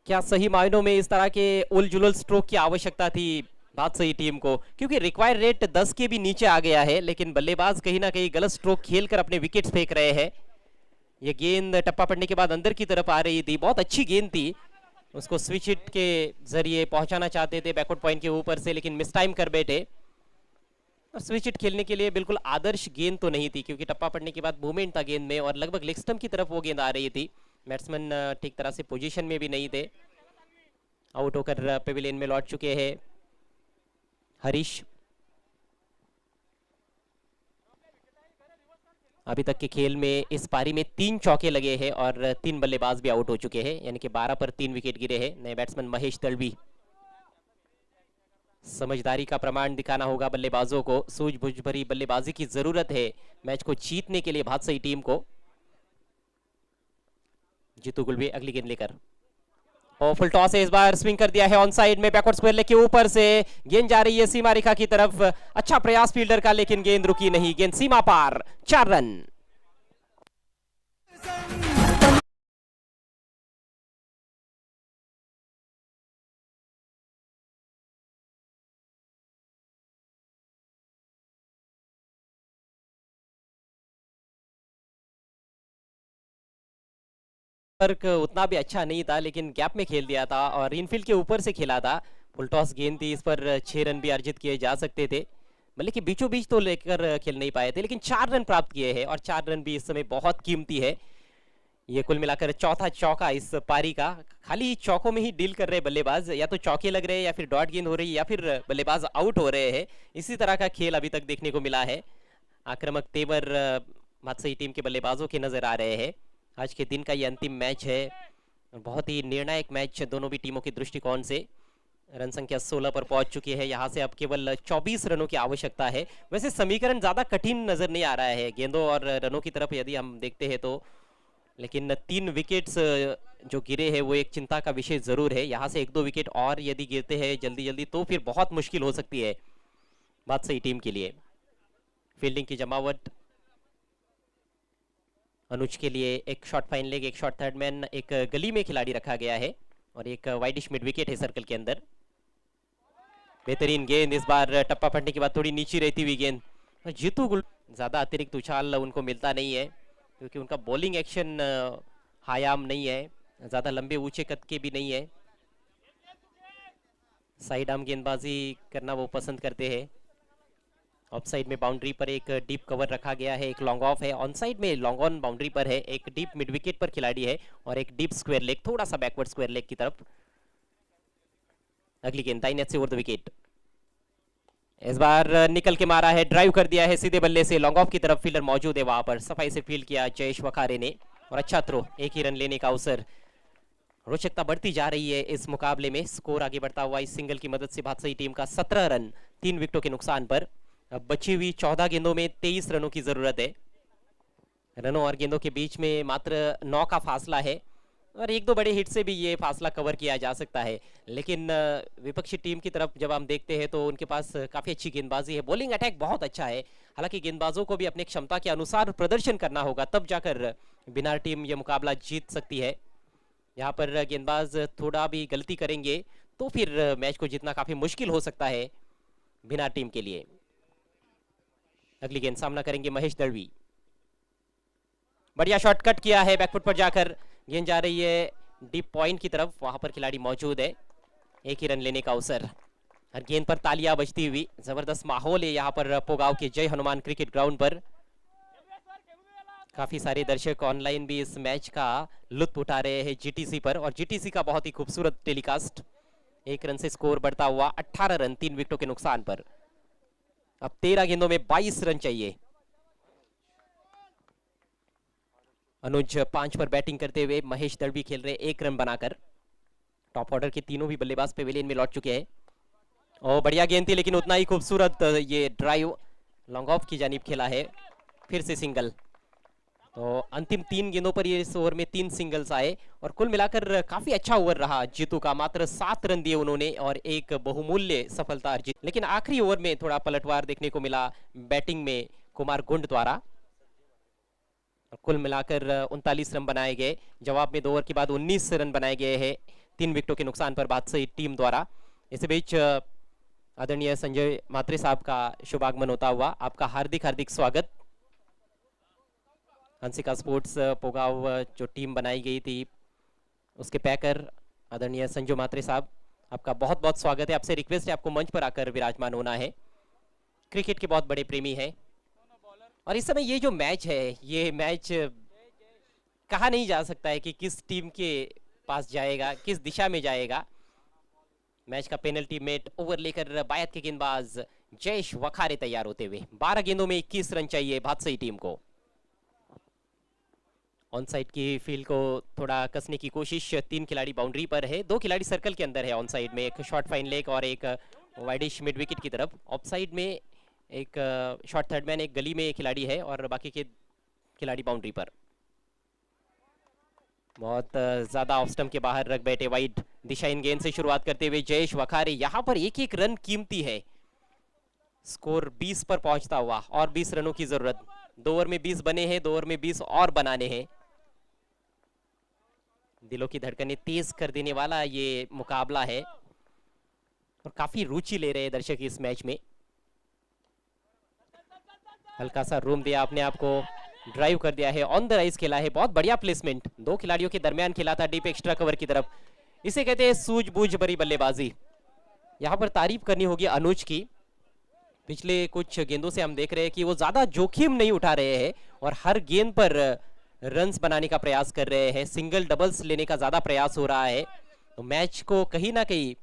क्या सही मायनों में इस तरह के उल जुलल स्ट्रोक की आवश्यकता थी बादशाही टीम को, क्योंकि रिक्वायर्ड रेट 10 के भी नीचे आ गया है, लेकिन बल्लेबाज कहीं ना कहीं गलत स्ट्रोक खेलकर अपने विकेट्स फेंक रहे हैं। ये गेंद टप्पा पड़ने के बाद अंदर की तरफ आ रही थी, बहुत अच्छी गेंद थी। उसको स्विच हिट के जरिए पहुंचाना चाहते थे बैकवर्ड पॉइंट के ऊपर से, लेकिन मिस टाइम कर बैठे। स्विच हिट खेलने के लिए बिल्कुल आदर्श गेंद तो नहीं थी, क्योंकि टप्पा पड़ने के बाद मूवमेंट था गेंद में और लगभग लेग स्टंप की तरफ वो गेंद आ रही थी। बैट्समैन ठीक तरह से पोजीशन में भी नहीं थे। आउट होकर पेविलियन में लौट चुके हैं हरीश। अभी तक के खेल में इस पारी में 3 चौके लगे हैं और 3 बल्लेबाज भी आउट हो चुके हैं, यानी कि 12 पर 3 विकेट गिरे हैं। नए बैट्समैन महेश दलवी। समझदारी का प्रमाण दिखाना होगा बल्लेबाजों को। सूझबूझ भरी बल्लेबाजी की जरूरत है मैच को जीतने के लिए बादशाही टीम को। जीतू गुलवी अगली गेंद लेकर। पावरफुल टॉस है, इस बार स्विंग कर दिया है ऑन साइड में, बैकवर्ड स्क्वायर लेग के ऊपर से गेंद जा रही है सीमा रेखा की तरफ। अच्छा प्रयास फील्डर का, लेकिन गेंद रुकी नहीं, गेंद सीमा पार। 4 रन। फर्क उतना भी अच्छा नहीं था, लेकिन गैप में खेल दिया था और इनफील्ड के ऊपर से खेला था। फुल टॉस गेंद थी, इस पर 6 रन भी अर्जित किए जा सकते थे। मतलब कि बीचों बीच तो लेकर खेल नहीं पाए थे, लेकिन 4 रन प्राप्त किए हैं और 4 रन भी इस समय बहुत कीमती है। ये कुल मिलाकर चौथा चौका इस पारी का। खाली चौकों में ही डील कर रहे बल्लेबाज, या तो चौके लग रहे हैं या फिर डॉट गेंद हो रही है या फिर बल्लेबाज आउट हो रहे हैं। इसी तरह का खेल अभी तक देखने को मिला है। आक्रामक तेवर भातसई टीम के बल्लेबाजों के नजर आ रहे हैं। आज के दिन का ये अंतिम मैच है, बहुत ही निर्णायक मैच दोनों भी टीमों के दृष्टिकोण से। रन संख्या 16 पर पहुंच चुकी है। यहाँ से अब केवल 24 रनों की आवश्यकता है। वैसे समीकरण ज्यादा कठिन नजर नहीं आ रहा है गेंदों और रनों की तरफ यदि हम देखते हैं तो, लेकिन 3 विकेट्स जो गिरे हैं वो एक चिंता का विषय जरूर है। यहाँ से 1-2 विकेट और यदि गिरते हैं जल्दी जल्दी तो फिर बहुत मुश्किल हो सकती है भातसई टीम के लिए। फील्डिंग की जमावट अनुज के लिए एक शॉट फाइन लेग, एक शॉट थर्ड मैन, एक गली में खिलाड़ी रखा गया है और एक वाइडिश मिड विकेट है सर्कल के अंदर। बेहतरीन गेंद, इस बार टप्पा फटने के बाद थोड़ी नीचे रहती हुई गेंद। जीतू गुल ज्यादा अतिरिक्त उछाल उनको मिलता नहीं है क्योंकि उनका बॉलिंग एक्शन हायाम नहीं है, ज्यादा लंबे ऊंचे कद के भी नहीं है। साइड आर्म गेंदबाजी करना वो पसंद करते हैं। ऑफ साइड में बाउंड्री पर एक डीप कवर रखा गया है, एक लॉन्ग ऑफ है। ऑन साइड में लॉन्ग ऑन बाउंड्री पर है, एक डीप मिड विकेट पर खिलाड़ी है और एक डीप स्क्वायर लेग, थोड़ा सा बैकवर्ड स्क्वायर लेग की तरफ। अगली गेंद दाईं नेट से ओवर द विकेट। इस बार निकल के मारा है, ड्राइव कर दिया है सीधे बल्ले से लॉन्ग ऑफ की तरफ। फील्डर मौजूद है वहां पर, सफाई से फील्ड किया जयेश वखारे ने और अच्छा थ्रो, एक ही रन लेने का अवसर। रोचकता बढ़ती जा रही है इस मुकाबले में। स्कोर आगे बढ़ता हुआ इस सिंगल की मदद से भातसई टीम का 17 रन 3 विकेटों के नुकसान पर। अब बची हुई 14 गेंदों में 23 रनों की जरूरत है। रनों और गेंदों के बीच में मात्र 9 का फासला है और 1-2 बड़े हिट से भी ये फासला कवर किया जा सकता है। लेकिन विपक्षी टीम की तरफ जब हम देखते हैं तो उनके पास काफी अच्छी गेंदबाजी है, बॉलिंग अटैक बहुत अच्छा है। हालांकि गेंदबाजों को भी अपनी क्षमता के अनुसार प्रदर्शन करना होगा, तब जाकर बिनार टीम ये मुकाबला जीत सकती है। यहाँ पर गेंदबाज थोड़ा भी गलती करेंगे तो फिर मैच को जीतना काफी मुश्किल हो सकता है बिनार टीम के लिए। अगली गेंद सामना करेंगे महेश दड़वी। बढ़िया शॉट कट किया है बैकफुट पर जाकर, गेंद जा रही है डीप पॉइंट की तरफ, वहां पर खिलाड़ी मौजूद है, एक ही रन लेने का अवसर। हर गेंद पर तालियां बजती हुई, जबरदस्त माहौल है यहाँ पर पोगांव के जय हनुमान क्रिकेट ग्राउंड पर। काफी सारे दर्शक ऑनलाइन भी इस मैच का लुत्फ उठा रहे हैं जीटीसी पर, और जीटीसी का बहुत ही खूबसूरत टेलीकास्ट। 1 रन से स्कोर बढ़ता हुआ 18 रन 3 विकेटों के नुकसान पर। अब 13 गेंदों में 22 रन चाहिए। अनुज 5 पर बैटिंग करते हुए, महेश दड़वी खेल रहे 1 रन बनाकर। टॉप ऑर्डर के तीनों भी बल्लेबाज पेविलियन में लौट चुके हैं। और बढ़िया गेंद थी लेकिन उतना ही खूबसूरत ये ड्राइव लॉन्ग ऑफ की जानिब खेला है, फिर से सिंगल। तो अंतिम 3 गेंदों पर ये इस ओवर में 3 सिंगल्स आए और कुल मिलाकर काफी अच्छा ओवर रहा जीतू का। मात्र 7 रन दिए उन्होंने और एक बहुमूल्य सफलता अर्जित। लेकिन आखिरी ओवर में थोड़ा पलटवार देखने को मिला बैटिंग में कुमार गुंड द्वारा। कुल मिलाकर 39 रन बनाए गए। जवाब में 2 ओवर के बाद 19 रन बनाए गए हैं 3 विकेटों के नुकसान पर भातसई टीम द्वारा। इस बीच आदरणीय संजय मात्रे साहब का शुभागमन होता हुआ आपका हार्दिक हार्दिक स्वागत। हंसिका स्पोर्ट्स पोगांव जो टीम बनाई गई थी उसके पैकर आदरणीय संजय मात्रे साहब, आपका बहुत बहुत स्वागत है। आपसे रिक्वेस्ट है आपको मंच पर आकर विराजमान होना है। क्रिकेट के बहुत बड़े प्रेमी हैं और इस समय ये जो मैच है, ये मैच कहा नहीं जा सकता है कि किस टीम के पास जाएगा, किस दिशा में जाएगा। मैच का पेनल्टी मेट ओवर लेकर बायत के गेंदबाज जयेश वखारे तैयार होते हुए। 12 गेंदों में 21 रन चाहिए भातसई टीम को। ऑन साइड की फील्ड को थोड़ा कसने की कोशिश, 3 खिलाड़ी बाउंड्री पर है, 2 खिलाड़ी सर्कल के अंदर है। ऑन साइड में एक शॉर्ट फाइन लेग और एक वाइडिश मिड विकेट की तरफ। ऑफ साइड में एक शॉर्ट थर्ड मैन, एक गली में खिलाड़ी है और बाकी के खिलाड़ी बाउंड्री पर। बहुत ज्यादा ऑफ स्टंप के बाहर रख बैठे वाइड दिशाहीन गेंद से शुरुआत करते हुए जयेश वखारे। यहाँ पर एक एक रन कीमती है। स्कोर 20 पर पहुंचता हुआ और 20 रनों की जरूरत। 2 ओवर में 20 बने हैं, 2 ओवर में 20 और बनाने हैं। दिलों की धड़कनें तेज कर देने वाला ये मुकाबला है और काफी रुचि ले रहे हैं दर्शक इस मैच में। हल्का सा रूम दिया अपने आप को ड्राइव कर दिया है, ऑन द राइज खेला है, बहुत बढ़िया प्लेसमेंट, दो खिलाड़ियों के दरमियान खेला था, डीप एक्स्ट्रा कवर की तरफ। इसे कहते हैं सूझबूझ भरी बल्लेबाजी। यहाँ पर तारीफ करनी होगी अनुज की। पिछले कुछ गेंदों से हम देख रहे हैं कि वो ज्यादा जोखिम नहीं उठा रहे हैं और हर गेंद पर रन्स बनाने का प्रयास कर रहे हैं, सिंगल डबल्स लेने का ज्यादा प्रयास हो रहा है। तो मैच को कहीं ना कहीं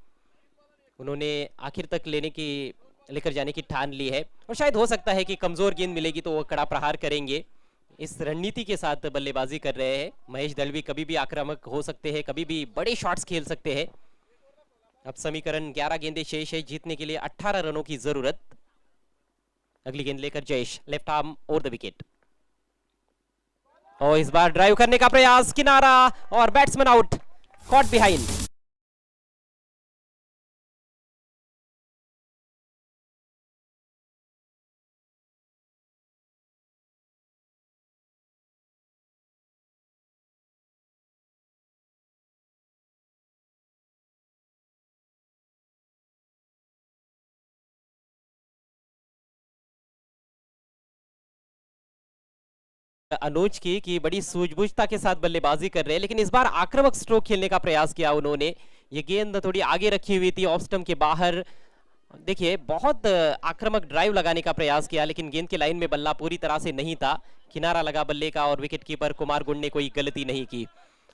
उन्होंने आखिर तक लेकर जाने की ठान ली है और शायद हो सकता है कि कमजोर गेंद मिलेगी तो वो कड़ा प्रहार करेंगे। इस रणनीति के साथ बल्लेबाजी कर रहे हैं महेश दलवी। कभी भी आक्रामक हो सकते हैं, कभी भी बड़े शॉट्स खेल सकते हैं। अब समीकरण 11 गेंदें शेष है, जीतने के लिए 18 रनों की जरूरत। अगली गेंद लेकर Jayesh, left arm over the wicket, और इस बार ड्राइव करने का प्रयास, किनारा और बैट्समैन आउट, कॉट बिहाइंड। अनुज की कि बड़ी सूझबूझता के साथ बल्लेबाजी कर रहे हैं, लेकिन इस बार आक्रामक स्ट्रोक खेलने का प्रयास किया उन्होंने। ये गेंद थोड़ी आगे रखी हुई थी, ऑफ स्टंप के बाहर। देखिए बहुत आक्रामक ड्राइव लगाने का प्रयास किया, लेकिन गेंद के लाइन में बल्ला पूरी तरह से नहीं था। किनारा लगा बल्ले का और विकेट कीपर कुमार गुंड ने कोई गलती नहीं की।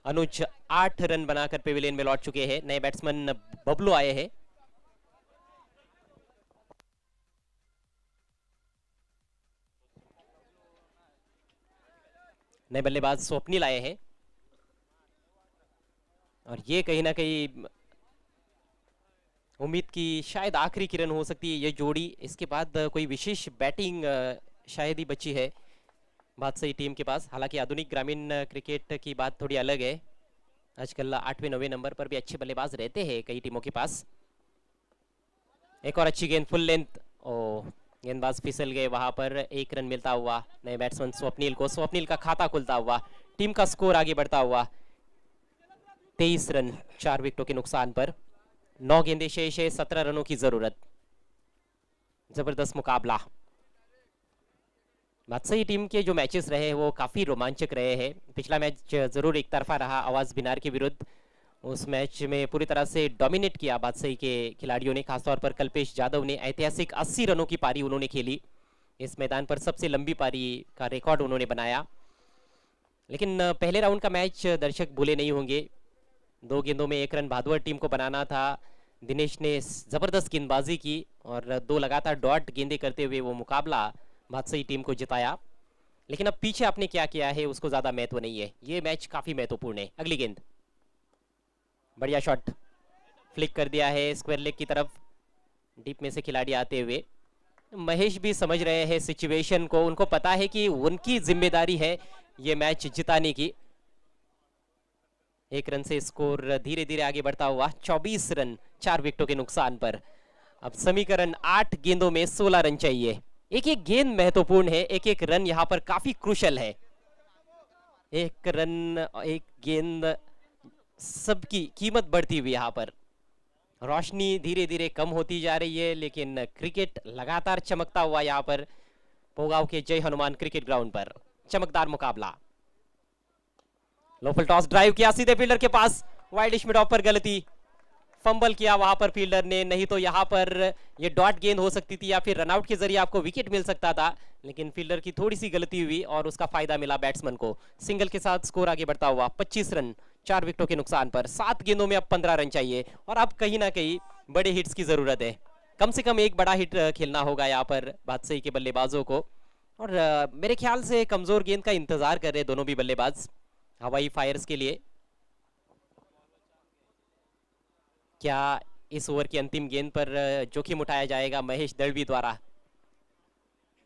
अनुज 8 रन बनाकर पेविलियन में लौट चुके हैं। नए बैट्समैन बबलू आए हैं। नए बल्लेबाज स्वप्निल आए हैं और ये कहीं ना कहीं उम्मीद की शायद आखिरी किरण हो सकती है ये जोड़ी। इसके बाद कोई विशेष बैटिंग शायद ही बची है बादशाही टीम के पास। हालांकि आधुनिक ग्रामीण क्रिकेट की बात थोड़ी अलग है, आजकल 8वें 9वें नंबर पर भी अच्छे बल्लेबाज रहते हैं कई टीमों के पास। एक और अच्छी गेंद फुल लेंथ, ओ गेंदबाज फिसल गए, वहां पर 1 रन मिलता हुआ नए बैट्समैन स्वप्निल को। स्वप्निल का खाता खुलता हुआ, टीम का स्कोर आगे बढ़ता हुआ 23 रन 4 विकेटों के नुकसान पर। 9 गेंदें शेष है, 17 रनों की जरूरत। जबरदस्त मुकाबला। बादशाही टीम के जो मैचेस रहे वो काफी रोमांचक रहे हैं। पिछला मैच जरूर एक तरफा रहा आवाज बिनार के विरुद्ध, उस मैच में पूरी तरह से डोमिनेट किया बादशाही के खिलाड़ियों ने। खासतौर पर कल्पेश यादव ने ऐतिहासिक 80 रनों की पारी उन्होंने खेली। इस मैदान पर सबसे लंबी पारी का रिकॉर्ड उन्होंने बनाया। लेकिन पहले राउंड का मैच दर्शक भूले नहीं होंगे। 2 गेंदों में 1 रन भादुआ टीम को बनाना था। दिनेश ने जबरदस्त गेंदबाजी की और 2 लगातार डॉट गेंदें करते हुए वो मुकाबला बादशाही टीम को जिताया। लेकिन अब पीछे आपने क्या किया है उसको ज्यादा महत्व नहीं है, ये मैच काफी महत्वपूर्ण है। अगली गेंद, बढ़िया शॉट, फ्लिक कर दिया है स्क्वायर लेग की तरफ, डीप में से खिलाड़ी आते हुए। महेश भी समझ रहे हैं सिचुएशन को, उनको पता है कि उनकी जिम्मेदारी है ये मैच जिताने की। 1 रन से स्कोर धीरे धीरे आगे बढ़ता हुआ 24 रन 4 विकेटों के नुकसान पर। अब समीकरण 8 गेंदों में 16 रन चाहिए। एक एक गेंद महत्वपूर्ण है, एक एक रन यहाँ पर काफी क्रूशल है। 1 रन 1 गेंद सबकी कीमत बढ़ती हुई यहाँ पर। रोशनी धीरे धीरे कम होती जा रही है, लेकिन क्रिकेट लगातार चमकता हुआ यहाँ पर पोगांव के जय हनुमान क्रिकेट ग्राउंड पर। चमकदार मुकाबला। लोफल टॉस ड्राइव किया सीधे फील्डर के पास, वाइड मिड ऑफ पर गलती, फंबल किया वहां पर फील्डर ने। नहीं तो यहाँ पर ये डॉट गेंद हो सकती थी या फिर रनआउट के जरिए आपको विकेट मिल सकता था, लेकिन फील्डर की थोड़ी सी गलती हुई और उसका फायदा मिला बैट्समैन को। सिंगल के साथ स्कोर आगे बढ़ता हुआ 25 रन 4 विकेटों के नुकसान पर। 7 गेंदों में अब 15 रन चाहिए और अब कहीं ना कहीं बड़े हिट्स की जरूरत है। कम से कम एक बड़ा हिट खेलना होगा यहाँ पर बादशाही के बल्लेबाजों को। और मेरे ख्याल से कमजोर गेंद का इंतजार कर रहे दोनों भी बल्लेबाज हवाई फायर्स के लिए। क्या इस ओवर की अंतिम गेंद पर जोखिम उठाया जाएगा महेश दलवी द्वारा,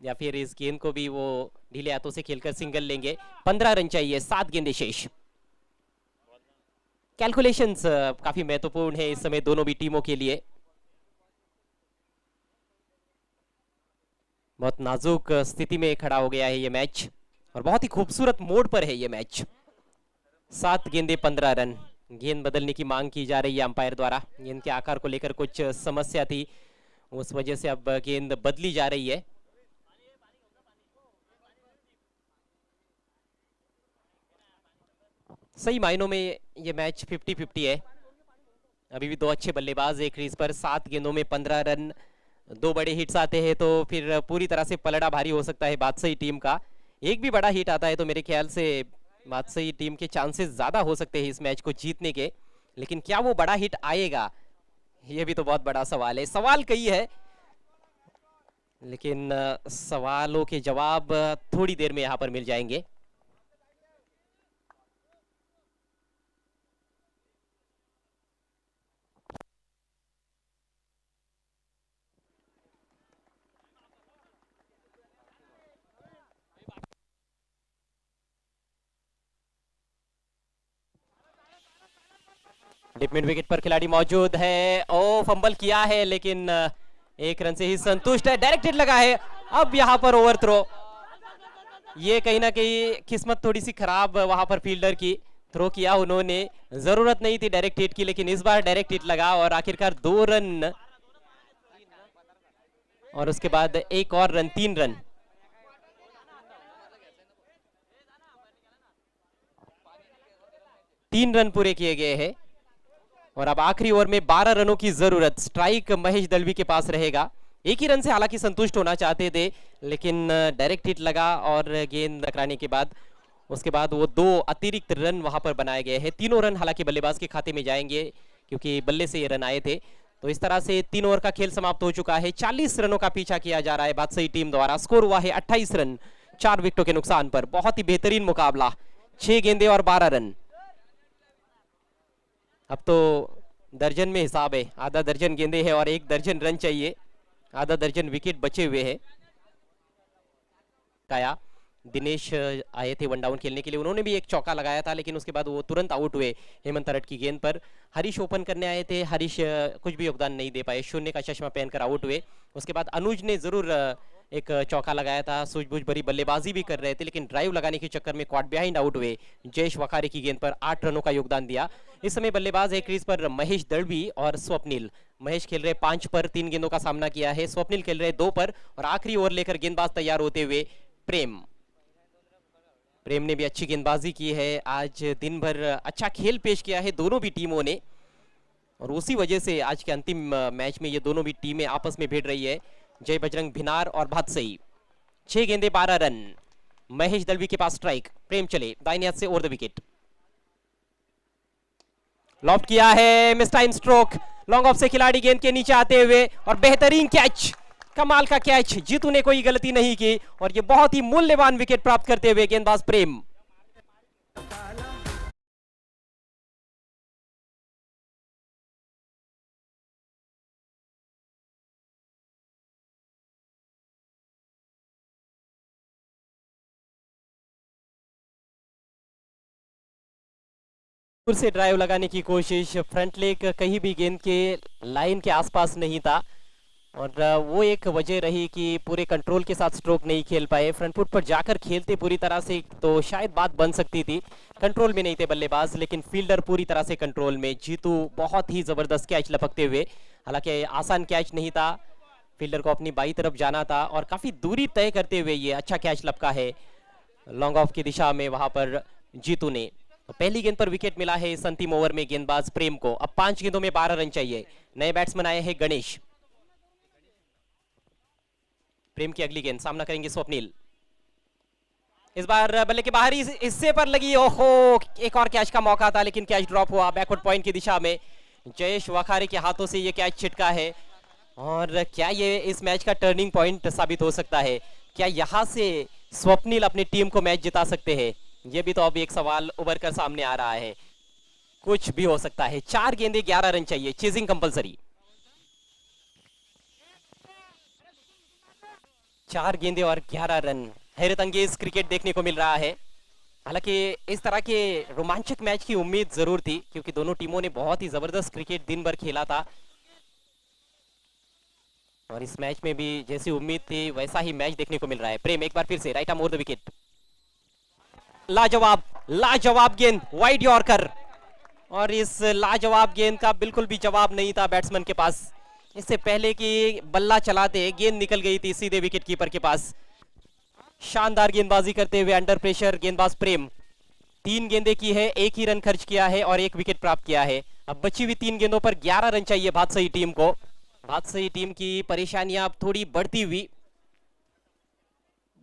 या फिर इस गेंद को भी वो ढीले हाथों से खेलकर सिंगल लेंगे। 15 रन चाहिए, 7 गेंदें शेष। कैलकुलेशंस काफी महत्वपूर्ण है इस समय दोनों भी टीमों के लिए। बहुत नाजुक स्थिति में खड़ा हो गया है ये मैच और बहुत ही खूबसूरत मोड़ पर है ये मैच। 7 गेंदें 15 रन। गेंद बदलने की मांग की जा रही है अंपायर द्वारा। गेंद के आकार को लेकर कुछ समस्या थी, उस वजह से अब गेंद बदली जा रही है। सही मायनों में ये मैच 50-50 है। अभी भी दो अच्छे बल्लेबाज एक क्रीज पर, 7 गेंदों में 15 रन, 2 बड़े हिट्स आते हैं तो फिर पूरी तरह से पलड़ा भारी हो सकता है बादशाही टीम का। एक भी बड़ा हिट आता है तो मेरे ख्याल से बादशाही टीम के चांसेस ज्यादा हो सकते हैं इस मैच को जीतने के, लेकिन क्या वो बड़ा हिट आएगा, ये भी तो बहुत बड़ा सवाल है। सवाल कई है, लेकिन सवालों के जवाब थोड़ी देर में यहाँ पर मिल जाएंगे। डिप मिड विकेट पर खिलाड़ी मौजूद है। ओ फंबल किया है, लेकिन एक रन से ही संतुष्ट है। डायरेक्ट हिट लगा है। अब यहाँ पर ओवर थ्रो, ये कहीं ना कहीं किस्मत थोड़ी सी खराब वहां पर फील्डर की। थ्रो किया उन्होंने, जरूरत नहीं थी डायरेक्ट हिट की, लेकिन इस बार डायरेक्ट हिट लगा और आखिरकार 2 रन और उसके बाद एक और रन, 3 रन। तीन रन पूरे किए गए हैं और अब आखिरी ओवर में 12 रनों की जरूरत। स्ट्राइक महेश दलवी के पास रहेगा। एक ही रन से हालांकि संतुष्ट होना चाहते थे, लेकिन डायरेक्ट हिट लगा और गेंद टकराने के बाद उसके बाद वो 2 अतिरिक्त रन वहां पर बनाए गए हैं। तीनों रन हालांकि बल्लेबाज के खाते में जाएंगे क्योंकि बल्ले से ये रन आए थे। तो इस तरह से 3 ओवर का खेल समाप्त हो चुका है। 40 रनों का पीछा किया जा रहा है बादशाही टीम द्वारा। स्कोर हुआ है 28 रन 4 विकेटों के नुकसान पर। बहुत ही बेहतरीन मुकाबला, 6 गेंदे और 12 रन। अब तो दर्जन में हिसाब है, आधा दर्जन गेंदे हैं और 1 दर्जन रन चाहिए। आधा दर्जन विकेट बचे हुए हैं। काया दिनेश आए थे वन डाउन खेलने के लिए, उन्होंने भी एक चौका लगाया था, लेकिन उसके बाद वो तुरंत आउट हुए हेमंत तरट की गेंद पर। हरीश ओपन करने आए थे, हरीश कुछ भी योगदान नहीं दे पाए, 0 का चश्मा पहनकर आउट हुए। उसके बाद अनुज ने जरूर एक चौका लगाया था, सूझबूझ भरी बल्लेबाजी भी कर रहे थे, लेकिन ड्राइव लगाने के चक्कर में क्वाड बिहाइंड आउट हुए। जयेश वखारे की गेंद पर 8 रनों का योगदान दिया। इस समय बल्लेबाज एक क्रीज पर महेश दड़वी और स्वप्निल। महेश खेल रहे 5 पर 3 गेंदों का सामना किया है, स्वप्निल खेल रहे 2 पर और आखिरी ओवर लेकर गेंदबाज तैयार होते हुए प्रेम ने भी अच्छी गेंदबाजी की है। आज दिन भर अच्छा खेल पेश किया है दोनों भी टीमों ने, और उसी वजह से आज के अंतिम मैच में ये दोनों भी टीमें आपस में भिड़ रही है। जय बजरंग भिनार और बादशाही। 6 गेंदे 12 रन। महेश दलवी के पास स्ट्राइक। प्रेम चले दाहिने हाथ से ओवर द विकेट। लॉफ्ट किया है, miss time stroke. Long off से खिलाड़ी गेंद के नीचे आते हुए और बेहतरीन कैच, कमाल का कैच। जीतू ने कोई गलती नहीं की और ये बहुत ही मूल्यवान विकेट प्राप्त करते हुए गेंदबाज प्रेम। फिर से ड्राइव लगाने की कोशिश, फ्रंट लेग कहीं भी गेंद के लाइन के आसपास नहीं था और वो एक वजह रही कि पूरे कंट्रोल के साथ स्ट्रोक नहीं खेल पाए। फ्रंट फुट पर जाकर खेलते पूरी तरह से तो शायद बात बन सकती थी। कंट्रोल में नहीं थे बल्लेबाज, लेकिन फील्डर पूरी तरह से कंट्रोल में। जीतू बहुत ही जबरदस्त कैच लपकते हुए, हालांकि आसान कैच नहीं था, फील्डर को अपनी बाई तरफ जाना था और काफी दूरी तय करते हुए ये अच्छा कैच लपका है लॉन्ग ऑफ की दिशा में वहां पर जीतू ने। तो पहली गेंद पर विकेट मिला है इस अंतिम ओवर में गेंदबाज प्रेम को। अब 5 गेंदों में 12 रन चाहिए। नए बैट्समैन आए हैं गणेश। प्रेम की अगली गेंद, सामना करेंगे स्वप्निल। इस बार बल्ले के बाहरी हिस्से पर लगी, ओहो, एक और कैच का मौका था लेकिन कैच ड्रॉप हुआ बैकवर्ड पॉइंट की दिशा में। जयेश वखारे के हाथों से ये कैच छिटका है और क्या ये इस मैच का टर्निंग पॉइंट साबित हो सकता है? क्या यहां से स्वप्निल अपनी टीम को मैच जिता सकते हैं? ये भी तो अब एक सवाल उभर कर सामने आ रहा है। कुछ भी हो सकता है। 4 गेंदे 11 रन चाहिए, चेजिंग कंपलसरी। 4 गेंदे और 11 रन। हैरत अंगेज क्रिकेट देखने को मिल रहा है। हालांकि इस तरह के रोमांचक मैच की उम्मीद जरूर थी क्योंकि दोनों टीमों ने बहुत ही जबरदस्त क्रिकेट दिन भर खेला था और इस मैच में भी जैसी उम्मीद थी वैसा ही मैच देखने को मिल रहा है। प्रेम एक बार फिर से right arm over the wicket. लाजवाब गेंद, वाइड यॉर्कर, और इस लाजवाब गेंद का बिल्कुल भी जवाब नहीं था बैट्समैन के पास। इससे पहले कि बल्ला चलाते गेंद निकल गई थी सीधे विकेट कीपर के पास। शानदार गेंदबाजी करते हुए अंडर प्रेशर गेंदबाज प्रेम। 3 गेंदें की है, 1 ही रन खर्च किया है और 1 विकेट प्राप्त किया है। अब बची हुई 3 गेंदों पर 11 रन चाहिए भातसई टीम को। भातसई टीम की परेशानियां अब थोड़ी बढ़ती हुई।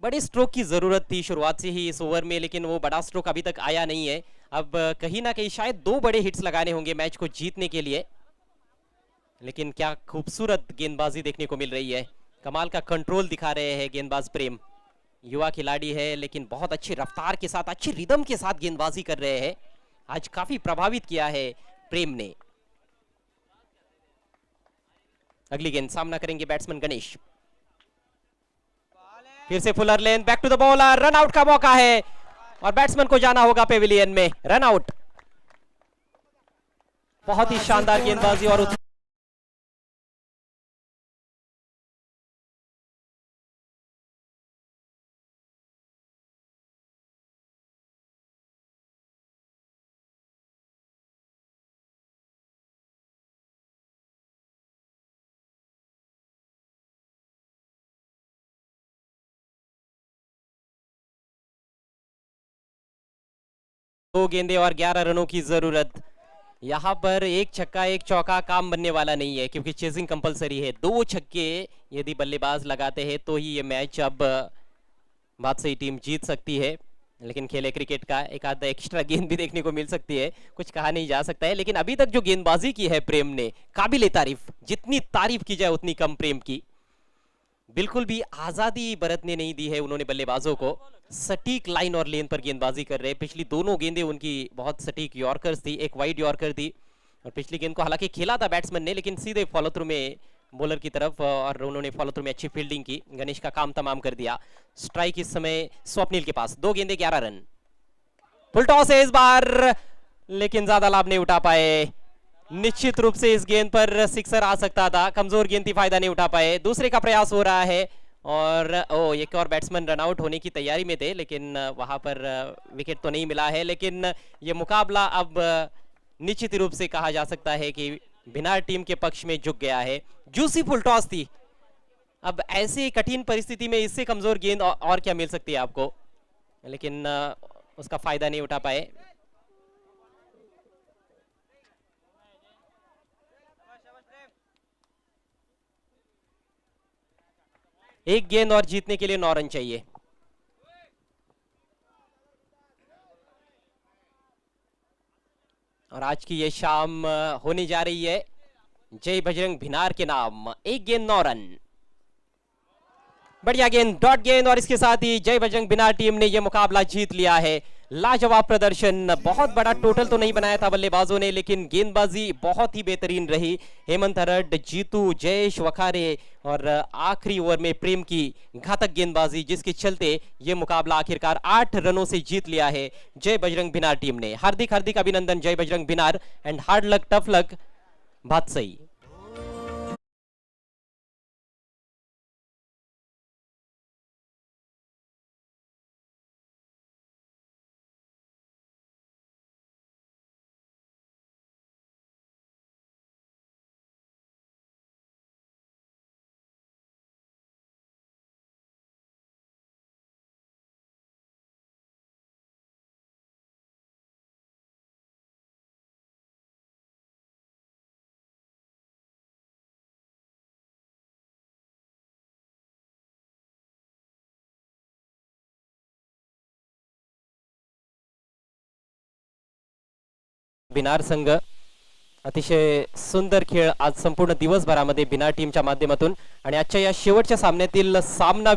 बड़े स्ट्रोक की जरूरत थी शुरुआत से ही इस ओवर में, लेकिन वो बड़ा स्ट्रोक अभी तक आया नहीं है। अब कहीं ना कहीं शायद 2 बड़े हिट्स लगाने होंगे मैच को जीतने के लिए। लेकिन क्या खूबसूरत गेंदबाजी देखने को मिल रही है, कमाल का कंट्रोल दिखा रहे हैं गेंदबाज प्रेम। युवा खिलाड़ी है लेकिन बहुत अच्छी रफ्तार के साथ, अच्छी रिदम के साथ गेंदबाजी कर रहे हैं। आज काफी प्रभावित किया है प्रेम ने। अगली गेंद सामना करेंगे बैट्समैन गणेश। फिर से fuller length, back to the bowler, run out का मौका है और बैट्समैन को जाना होगा पेविलियन में। Run out. बहुत ही शानदार गेंदबाजी और 2 गेंदें और 11 रनों की जरूरत। यहां पर 1 छक्का 1 चौका काम बनने वाला नहीं है क्योंकि चेजिंग कंपलसरी है। 2 छक्के यदि बल्लेबाज लगाते हैं तो ही ये मैच अब बादशाही टीम जीत सकती है। लेकिन खेले क्रिकेट का एक आधा एक्स्ट्रा गेंद भी देखने को मिल सकती है, कुछ कहा नहीं जा सकता है। लेकिन अभी तक जो गेंदबाजी की है प्रेम ने, काबिले तारीफ। जितनी तारीफ की जाए उतनी कम प्रेम की। बिल्कुल भी आजादी बरतने नहीं दी है उन्होंने बल्लेबाजों को। सटीक लाइन और लेन पर गेंदबाजी कर रहे हैं। पिछली दोनों गेंदें उनकी बहुत सटीक यॉर्कर्स थी, एक वाइड यॉर्कर थी और पिछली गेंद को हालांकि खेला था बैट्समैन ने, लेकिन सीधे फॉलो थ्रू में बॉलर की तरफ और उन्होंने फॉलो थ्रू में अच्छी फील्डिंग की। गणेश का काम तमाम कर दिया। स्ट्राइक इस समय स्वप्निल के पास। 2 गेंदें 11 रन। फुल टॉस है इस बार, लेकिन ज्यादा लाभ नहीं उठा पाए। निश्चित रूप से इस गेंद पर सिक्सर आ सकता था, कमजोर गेंद थी, फायदा नहीं उठा पाए। दूसरे का प्रयास हो रहा है और एक और बैट्समैन रन आउट होने की तैयारी में थे, लेकिन वहां पर विकेट तो नहीं मिला है। लेकिन ये मुकाबला अब निश्चित रूप से कहा जा सकता है कि भिनार टीम के पक्ष में झुक गया है। जूसी फुल टॉस थी। अब ऐसी कठिन परिस्थिति में इससे कमजोर गेंद और क्या मिल सकती है आपको, लेकिन उसका फायदा नहीं उठा पाए। एक गेंद और जीतने के लिए 9 रन चाहिए। और आज की ये शाम होने जा रही है जय बजरंग भिनार के नाम। 1 गेंद 9 रन। बढ़िया गेंद, डॉट गेंद और इसके साथ ही जय बजरंग भिनार टीम ने यह मुकाबला जीत लिया है। लाजवाब प्रदर्शन। बहुत बड़ा टोटल तो नहीं बनाया था बल्लेबाजों ने, लेकिन गेंदबाजी बहुत ही बेहतरीन रही। हेमंत हरड, जीतू, जयेश वखारे और आखिरी ओवर में प्रेम की घातक गेंदबाजी, जिसके चलते यह मुकाबला आखिरकार 8 रनों से जीत लिया है जय बजरंग भिनार टीम ने। हार्दिक हार्दिक अभिनंदन Jai Bajrang Bhinar and hard luck, tough luck Bhatsai. Bhinar संघ अतिशय सुंदर खेळ आज संपूर्ण दिवसभरामध्ये भिनार टीमच्या माध्यमातून, आणि आजच्या या शेवटच्या सामन्यातील सामना